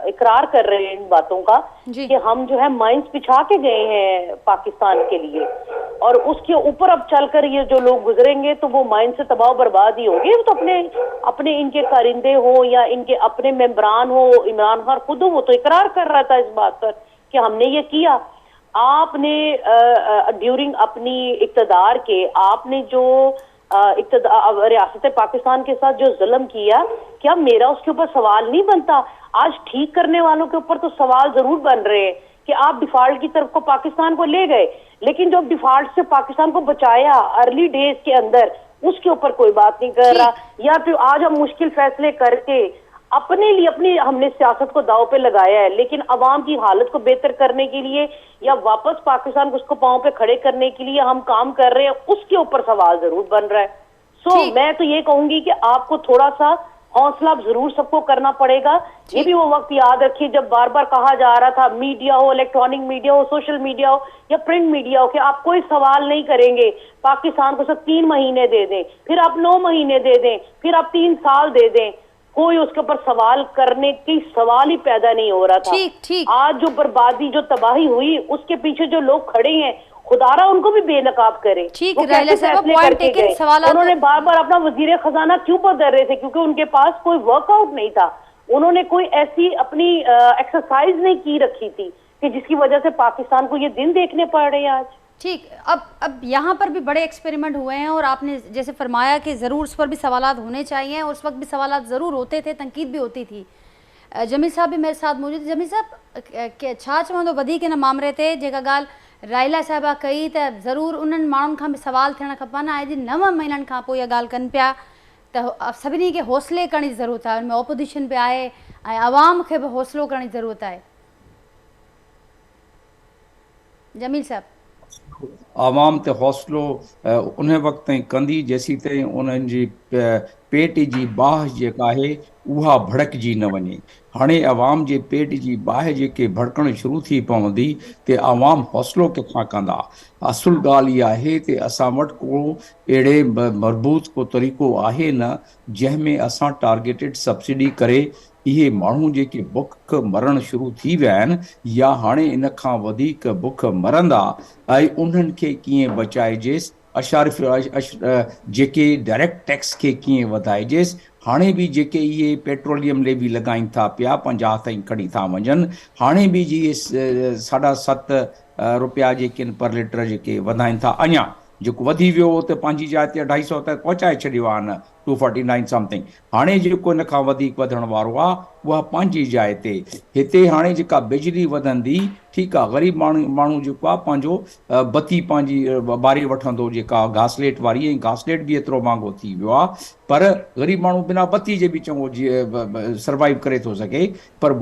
Speaker 5: इकरार कर रहे हैं इन बातों का कि हम जो है माइंस बिछा के गए हैं पाकिस्तान के लिए, और उसके ऊपर अब चलकर ये जो लोग गुजरेंगे तो वो माइंस से तबाह बर्बाद ही होंगे। तो अपने इनके कारिंदे हो या इनके अपने मेंबरान हो, इमरान खान खुद हो, वो तो इकरार कर रहा था इस बात पर कि हमने ये किया। आपने ड्यूरिंग अपनी इक्तदार के आपने जो रियासत पाकिस्तान के साथ जो जुल्म किया, क्या मेरा उसके ऊपर सवाल नहीं बनता? आज ठीक करने वालों के ऊपर तो सवाल जरूर बन रहे हैं कि आप डिफॉल्ट की तरफ को पाकिस्तान को ले गए, लेकिन जब डिफॉल्ट से पाकिस्तान को बचाया अर्ली डेज के अंदर, उसके ऊपर कोई बात नहीं कर रहा। या फिर आज हम मुश्किल फैसले करके अपने लिए अपनी हमने सियासत को दाव पे लगाया है, लेकिन अवाम की हालत को बेहतर करने के लिए या वापस पाकिस्तान को उसको पांव पे खड़े करने के लिए हम काम कर रहे हैं, उसके ऊपर सवाल जरूर बन रहा है। मैं तो ये कहूंगी कि आपको थोड़ा सा हौसला जरूर सबको करना पड़ेगा। ये भी वो वक्त याद रखिए जब बार बार कहा जा रहा था, मीडिया हो, इलेक्ट्रॉनिक मीडिया हो, सोशल मीडिया हो या प्रिंट मीडिया हो, कि आप कोई सवाल नहीं करेंगे, पाकिस्तान को सिर्फ 3 महीने दे दें, फिर आप 9 महीने दे दें, फिर आप 3 साल दे दें, कोई उसके ऊपर सवाल करने की सवाल ही पैदा नहीं हो रहा था। आज जो बर्बादी जो तबाही हुई उसके पीछे जो लोग खड़े हैं, खुदारा उनको भी बेनकाब करे। उन्होंने बार बार अपना वजीर खजाना क्यों बदल रहे थे? क्योंकि उनके पास कोई वर्कआउट नहीं था, उन्होंने कोई ऐसी अपनी एक्सरसाइज नहीं की रखी थी कि जिसकी वजह से पाकिस्तान को ये दिन देखने पड़ रहे हैं आज।
Speaker 1: ठीक, अब यहाँ पर भी बड़े एक्सपेरिमेंट हुए हैं और आपने जैसे फरमाया कि ज़रूर उस पर भी सवालात होने चाहिए, और उस वक्त भी सवालात ज़रूर होते थे, तनकीद भी होती थी। जमील साहब भी मेरे साथ मौजूद थे। जमील साहब, छा चवंदो वधीक न मामले ते जेका ॻाल्हि राइला साहिबा कई त ज़रूर उन्हनि माण्हुनि खां बि सवाल थियण खपनि। अॼु 9 महीननि खां पोइ इहा ॻाल्हि कनि पिया त सभिनी खे हौसले करण जी ज़रूरत आहे, हुन में ऑपोजिशन बि आहे ऐं आवाम खे बि हौसलो करण जी ज़रूरत आहे। जमील साहब,
Speaker 3: आवाम ते हौसलो उन वक़्त ताईं कंदी जेसीं ताईं उन्हनि जी पेट जी बाहि जेका आहे उहा भड़कजी न वञे। हाणे आवाम जे पेट जी बाहि जेके भड़कण शुरू थी पवंदी ते आवाम हौसलो किथां कंदा? असुल ॻाल्हि इहा आहे त असां वटि को अहिड़े मरबूत को तरीक़ो आहे न जंहिंमें असां टारगेटेड सब्सिडी करे इहे माण्हू जेके बुख मरण शुरू थी विया आहिनि या हाणे इन खां वधीक बुख मरंदा, ऐं उन्हनि खे कीअं बचाइजेसि, जेके डायरेक्ट टैक्स खे कीअं वधाइजेसि। हाणे बि जेके इहे पेट्रोलियम लेवी लॻाइनि था पिया 50 ताईं खणी था वञनि, हाणे बि जी 7.5 रुपया जेके आहिनि पर लीटर जेके वधाइनि था, अञा जेको वधी वियो त पंहिंजी जाइ ते 250 तक पहुचाए छॾियो आहे न 249 समथिंग। हाणे जेको इन खां वधीक वधण वारो आहे उहा पंहिंजी जाइ ते। हिते हाणे जेका बिजली वधंदी, ठीकु आहे, ग़रीब माण्हू जेको आहे पंहिंजो बत्ती पंहिंजी ॿारे वठंदो, जेका घासलेट वारी, ऐं घासलेट बि एतिरो महांगो थी वियो आहे, पर ग़रीब माण्हू बिना बत्ती जे बि चङो सर्वाइव करे थो सघे। पर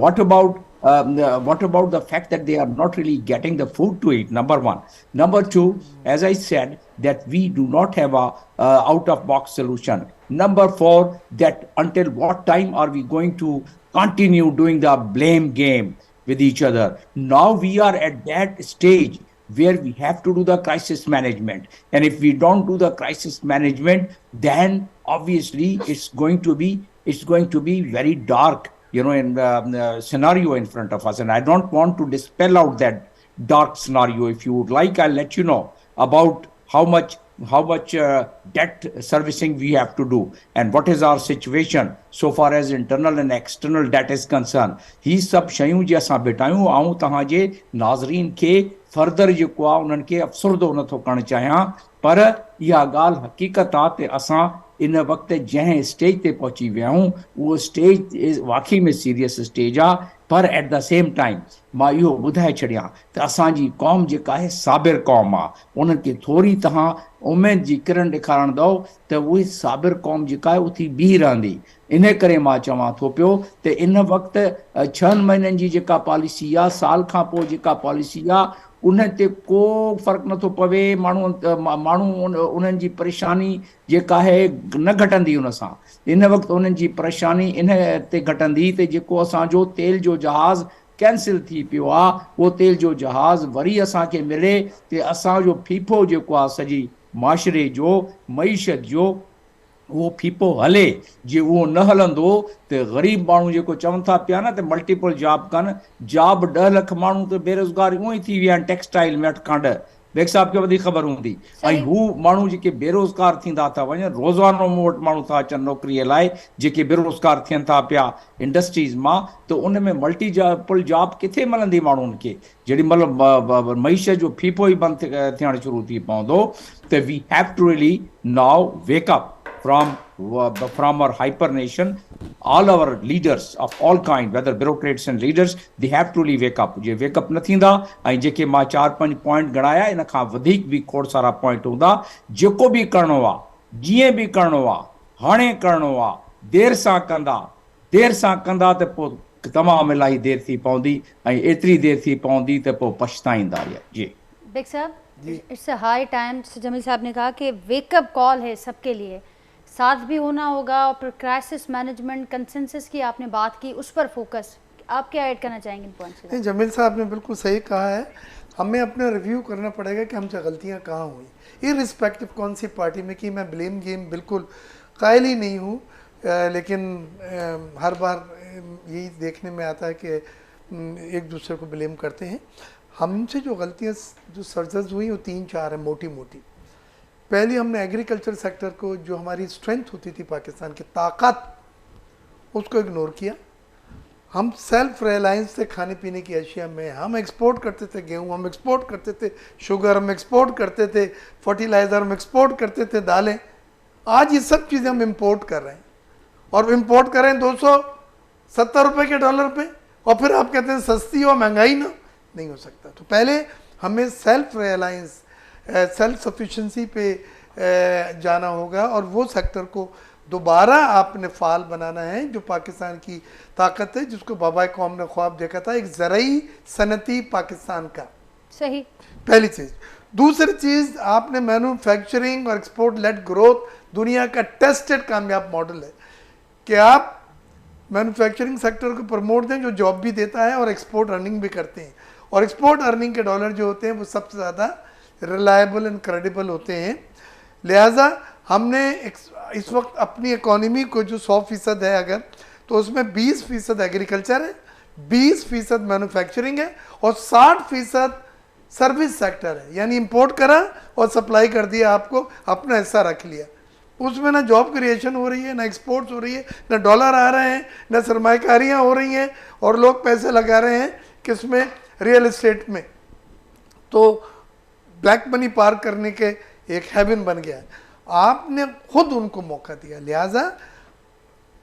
Speaker 3: what about the fact that they are not really getting the food to eat? Number one. Number two, as I said, that we do not have a out-of-box solution. Number four, that until what time are we going to continue doing the blame game with each other? Now we are at that stage where we have to do the crisis management. And if we don't do the crisis management, then obviously it's going to be very dark, in the scenario in front of us. And I don't want to dispel out that dark scenario. If you would like, I'll let you know about how much debt servicing we have to do and what is our situation so far as internal and external debt is concerned. ही सब शयूं जे असां बेटायूं आऊं तहां जे नाज़रीन के further जेको आहे उन्हनि खे अफ़सरदो नथो करणु चाहियां, पर इहा ॻाल्हि हक़ीक़त आहे त असां इन वक़्तु जंहिं स्टेज ते पहुची विया आहियूं उहो स्टेज वाक़ई में सीरियस स्टेज आहे, पर एट द सेम टाइम मां इहो ॿुधाए छॾियां त असांजी क़ौम जेका आहे साबिर क़ौम आहे, उन्हनि खे थोरी तव्हां उमेद जी किरण ॾेखारींदव त उहे साबिर क़ौम जेका आहे उथी बीह रहंदी। इन करे मां चवां थो पियो त इन वक़्तु 6 महीननि जी जेका पॉलिसी आहे, साल खां पोइ जेका पॉलिसी आहे, उन ते को फ़र्क़ु नथो पवे। माण्हू उन्हनि जी परेशानी जेका आहे न घटंदी उन सां। इन वक़्तु उन्हनि जी परेशानी इन ते घटंदी त जेको असांजो तेल जो जहाज़ कैंसिल थी पियो आहे, उहो तेल जो जहाज़ वरी असांखे मिले त असांजो फीफो जेको आहे सॼी माशरे जो, मईशत जो, उहो फीफो हले। जे उहो न हलंदो त ग़रीब माण्हू जेको चवनि था पिया न त मल्टीपल जॉब कनि, जॉब 10 लख माण्हू त बेरोज़गार ऊअं ई थी विया आहिनि टेक्सटाइल में 8 खां 10। बेग साहब खे वधीक ख़बर हूंदी। ऐं हू माण्हू जेके बेरोज़गार थींदा था वञनि, रोज़ानो मूं वटि माण्हू था अचनि नौकरीअ लाइ जेके बेरोज़गार थियनि था पिया इंडस्ट्रीज़ मां, त उन में मल्टीपल जॉब किथे मिलंदी माण्हुनि खे जेॾी महिल मईशत जो फीफो ई बंदि थियणु शुरू थी पवंदो। त we have to really now wake up from our hyper nation. All our leaders of all kind, whether bureaucrats and leaders, they have to really wake up. J wake up न थींदा ऐं जेके मां 4-5 पॉइंट गणाया, इन खां वधीक भी खोड़ सारा पॉइंट हूंदा। जेको भी करणो आहे, जीअं भी करणो आहे, हाणे करणो आहे, देर सां कंदा त पोइ तमामु इलाही देर थी पवंदी ऐं एतिरी देर थी पवंदी त पोइ पछताईंदा। जी
Speaker 1: बेग साहब, it's a high time. Jamil साहब ने कहा कि वेकअप कॉल है सबके लिए, साथ भी होना होगा और फिर क्राइसिस मैनेजमेंट कंसेंसस की आपने बात की, उस पर फोकस। आप क्या ऐड करना चाहेंगे इन पॉइंट्स में?
Speaker 2: जमील साहब ने बिल्कुल सही कहा है। हमें अपना रिव्यू करना पड़ेगा कि हमसे गलतियां कहाँ हुई, इररिस्पेक्टिव कौन सी पार्टी में की। मैं ब्लेम गेम बिल्कुल कायल ही नहीं हूँ, लेकिन हर बार यही देखने में आता है कि एक दूसरे को ब्लेम करते हैं। हमसे जो गलतियाँ जो सर्जस हुई वो 3-4 हैं मोटी मोटी। पहली, हमने एग्रीकल्चर सेक्टर को, जो हमारी स्ट्रेंथ होती थी पाकिस्तान की ताकत, उसको इग्नोर किया। हम सेल्फ रिलायंस थे खाने पीने की अशिया में। हम एक्सपोर्ट करते थे गेहूँ, हम एक्सपोर्ट करते थे शुगर, हम एक्सपोर्ट करते थे फर्टिलाइज़र, हम एक्सपोर्ट करते थे दालें। आज ये सब चीज़ें हम इंपोर्ट कर रहे हैं, और इंपोर्ट कर रहे हैं 270 रुपये के डॉलर पे, और फिर आप कहते हैं सस्ती और महंगाई ना, नहीं हो सकता। तो पहले हमें सेल्फ रिलायंस, सेल्फ सफिशेंसी पे जाना होगा, और वो सेक्टर को दोबारा आपने फाल बनाना है, जो पाकिस्तान की ताकत है, जिसको बाबा कौम ने ख्वाब देखा था, एक ज़राई सनती पाकिस्तान का।
Speaker 1: सही,
Speaker 2: पहली चीज़। दूसरी चीज़, आपने मैन्युफैक्चरिंग और एक्सपोर्ट लेड ग्रोथ दुनिया का टेस्टेड कामयाब मॉडल है कि आप मैन्युफैक्चरिंग सेक्टर को प्रमोट दें, जो जॉब भी देता है और एक्सपोर्ट अर्निंग भी करते हैं। और एक्सपोर्ट अर्निंग के डॉलर जो होते हैं वो सबसे ज़्यादा रिलायबल एंड क्रेडिबल होते हैं। लिहाजा हमने इस वक्त अपनी इकॉनमी को जो 100% है अगर, तो उसमें 20% एग्रीकल्चर है, 20% मैन्युफैक्चरिंग है, और 60% सर्विस सेक्टर है। यानी इंपोर्ट करा और सप्लाई कर दिया, आपको अपना हिस्सा रख लिया। उसमें ना जॉब क्रिएशन हो रही है, ना एक्सपोर्ट्स हो रही है, ना डॉलर आ रहे हैं, ना सरमायाकारियाँ हो रही हैं, और लोग पैसे लगा रहे हैं किसमें, रियल एस्टेट में। तो ब्लैक मनी पार करने के एक हेवन बन गया है। आपने खुद उनको मौका दिया, लिहाजा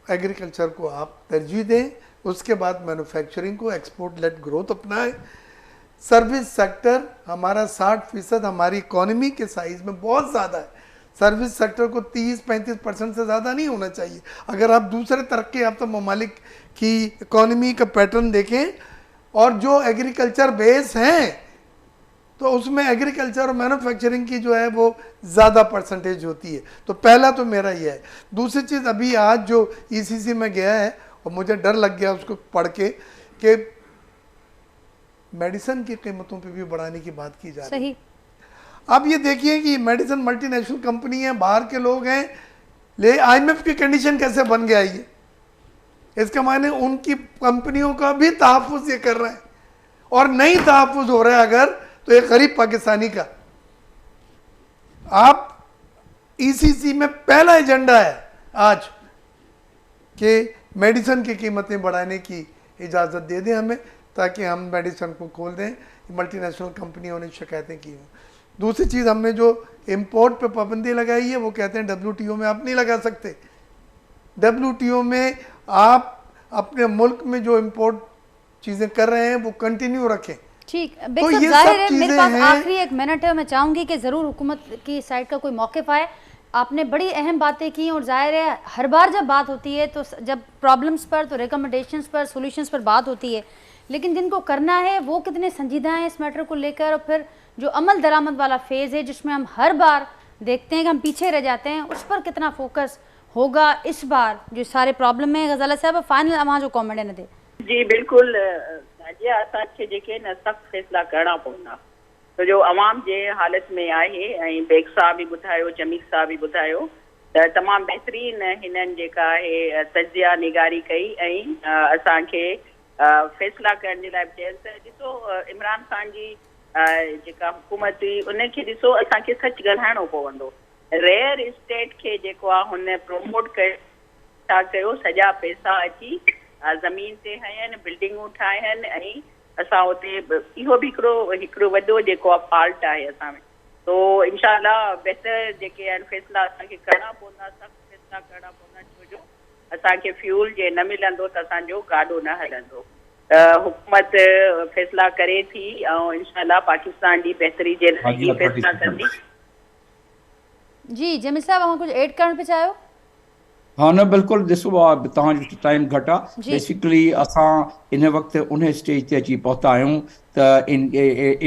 Speaker 2: एग्रीकल्चर को आप तरजीह दें, उसके बाद मैन्युफैक्चरिंग को, एक्सपोर्ट लेड ग्रोथ अपनाएं। सर्विस सेक्टर हमारा 60% हमारी इकॉनमी के साइज़ में बहुत ज़्यादा है। सर्विस सेक्टर को 30-35% से ज़्यादा नहीं होना चाहिए। अगर आप दूसरे तरक्की याफ्ता ममालिक की इकॉनमी का पैटर्न देखें, और जो एग्रीकल्चर बेस हैं, तो उसमें एग्रीकल्चर और मैन्युफैक्चरिंग की जो है वो ज़्यादा परसेंटेज होती है। तो पहला तो मेरा ये है। दूसरी चीज़, अभी आज जो ECC में गया है, और मुझे डर लग गया उसको पढ़ के, कि मेडिसिन की कीमतों पे भी बढ़ाने की बात की जा रही है।
Speaker 1: सही।
Speaker 2: अब ये देखिए कि मेडिसिन मल्टीनेशनल कंपनी है, बाहर के लोग हैं, ले IMF की कंडीशन कैसे बन गया ये, इसका माने उनकी कंपनियों का भी तहफ़्फ़ुज़ ये कर रहे हैं, और नहीं तहफ़्फ़ुज़ हो रहा है अगर, तो एक गरीब पाकिस्तानी का। आप ECC में पहला एजेंडा है आज कि मेडिसिन की कीमतें बढ़ाने की इजाज़त दे दें हमें, ताकि हम मेडिसिन को खोल दें। मल्टीनेशनल कंपनियों ने शिकायतें की हैं। दूसरी चीज़, हमने जो इंपोर्ट पे पाबंदी लगाई है, वो कहते हैं WTO में आप नहीं लगा सकते। WTO में आप अपने मुल्क में जो इंपोर्ट चीज़ें कर रहे हैं वो कंटिन्यू रखें।
Speaker 1: ठीक,
Speaker 2: तो ये
Speaker 1: जाहिर
Speaker 2: सब
Speaker 1: है, मेरे
Speaker 2: चीज़ें
Speaker 1: पास
Speaker 2: हैं।
Speaker 1: आखिरी 1 मिनट है, मैं चाहूँगी कि ज़रूर हुकूमत की साइड का कोई मौक़िफ़ आए। आपने बड़ी अहम बातें की, और जाहिर है हर बार जब बात होती है तो जब प्रॉब्लम्स पर, तो रिकमेंडेशंस पर, सॉल्यूशंस पर बात होती है, लेकिन जिनको करना है वो कितने संजीदा हैं इस मैटर को लेकर। और फिर जो अमल दरामद वाला फेज़ है, जिसमें हम हर बार देखते हैं कि हम पीछे रह जाते हैं, उस पर कितना फोकस होगा इस बार जो सारे प्रॉब्लम में। गज़ाला साहब, फाइनल अवां जो कॉमेंट है न दे।
Speaker 4: जी बिल्कुल नाजिया, असांखे जेके न सख़्तु फ़ैसिला करणा पवंदा। तो जो अवाम जे हालत में आहे, ऐं बेग साहब बि ॿुधायो, जमील साहब बि ॿुधायो, त तमामु बहितरीन हिननि जेका आहे तजिया निगारी कई, ऐं असांखे फ़ैसिला करण जे लाइ चयनि त ॾिसो इमरान ख़ान जी जेका हुकूमत हुई उनखे ॾिसो असांखे सच ॻाल्हाइणो पवंदो। रेयर इस्टेट खे जेको आहे हुन प्रोमोट छा कयो, सॼा पैसा अची ज़मीन ते हयनि, बिल्डिंगूं ठाहियनि, ऐं असां उते इहो बि हिकिड़ो वॾो जेको आहे फॉल्ट आहे असां में। तो इंशाअल्लाह बहितर जेके आहिनि फ़ैसिला असांखे करणा पवंदा, सख़्तु फ़ैसिला करणा पवंदा, छो जो असांखे फ्यूल जे न मिलंदो त असांजो गाॾो न हलंदो। हुकूमत फ़ैसिला करे थी, ऐं इंशाअल्लाह पाकिस्तान जी बहितरी जे लाइ ही फ़ैसिला कंदी।
Speaker 1: जी जमील साहब, अवां कुछ ऐड करण पे चाहियो?
Speaker 3: हाँ न बिल्कुलु, ॾिसो तव्हांजो टाइम घटि आहे। बेसिकली असां इन वक़्तु उन स्टेज ते अची पहुता आहियूं त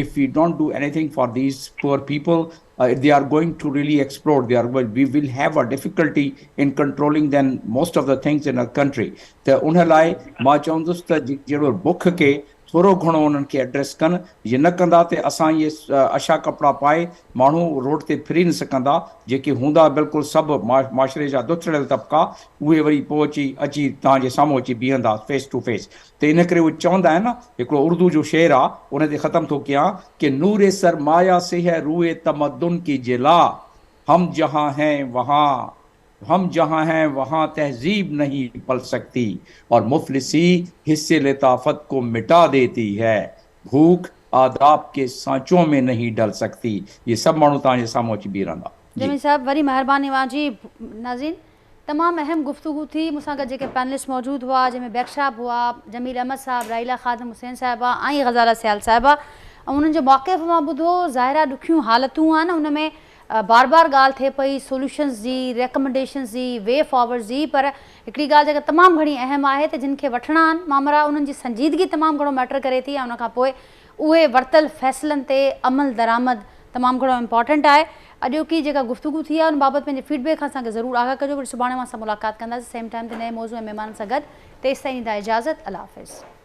Speaker 3: if we don't do anything for these poor people, they are going to really explode. We will have a difficulty in controlling then most of the things in our country. त उन लाइ मां चवंदुसि त जहिड़ो बुख खे थोरो घणो उन्हनि खे एड्रेस कनि, ये न कंदा त असां इहे अछा कपिड़ा पाए माण्हू रोड ते फिरी न सघंदा, जेके हूंदा बिल्कुलु सभु माशरे जा दुथड़ियल तबिका, उहे वरी पोइ अची तव्हांजे साम्हूं अची बीहंदा फेस टू फेस। त इन करे उहे चवंदा आहिनि न, हिकिड़ो उर्दू जो शेर आहे, उन ते ख़तमु थो कयां कि नूरे सरमाया से है रूए तमद्दुन की जिला, हम जहाँ हैं वहाँ तहजीब नहीं पल सकती, और मुफलिसी हिस्से लताफत को मिटा देती है, भूख आदाब के सांचों में नहीं डल सकती। ये सब माण्हू तव्हांजे साम्हूं अची बीह रहंदा।
Speaker 1: जमील साहब, वरी महिरबानी वाजी। नाज़रीन, तमामु अहम गुफ्तगू थी। मूंसां गॾु जेके पैनलिस्ट मौजूदु हुआ, जंहिंमें बेग साहब हुआ, जमील अहमद साहब, राइला ख़ादिम हुसैन साहिबा ऐं गज़ाला सयाल साहिबा, ऐं उन्हनि जो मौक़िफ़ मां ॿुधो। ज़ाहिरा ॾुखियूं हालतूं आहिनि, उन में बार बार ॻाल्हि थिए पई सोल्यूशन्स जी, रेकमेंडेशन्स जी, वे फॉरवर्ड्स जी, पर हिकिड़ी ॻाल्हि जेका तमामु घणी अहम आहे त जिन खे वठणा आहिनि मामला, उन्हनि जी संजीदगी तमामु घणो मैटर करे थी, ऐं उनखां पोइ उहे वरितल फ़ैसिलनि ते अमल दरामद तमामु घणो इम्पॉर्टेंट आहे। अॼोकी जेका गुफ्तगू थी आहे उन बाबति पंहिंजे फीडबैक खां असांखे ज़रूरु आगाह कजो। वरी सुभाणे मां सां मुलाक़ात कंदासीं सेम टाइम ते नए मौज़ूअ ऐं महिमान सां गॾु। तेसिताईं ॾींदा इजाज़त। अल्लाह हाफ़िज़।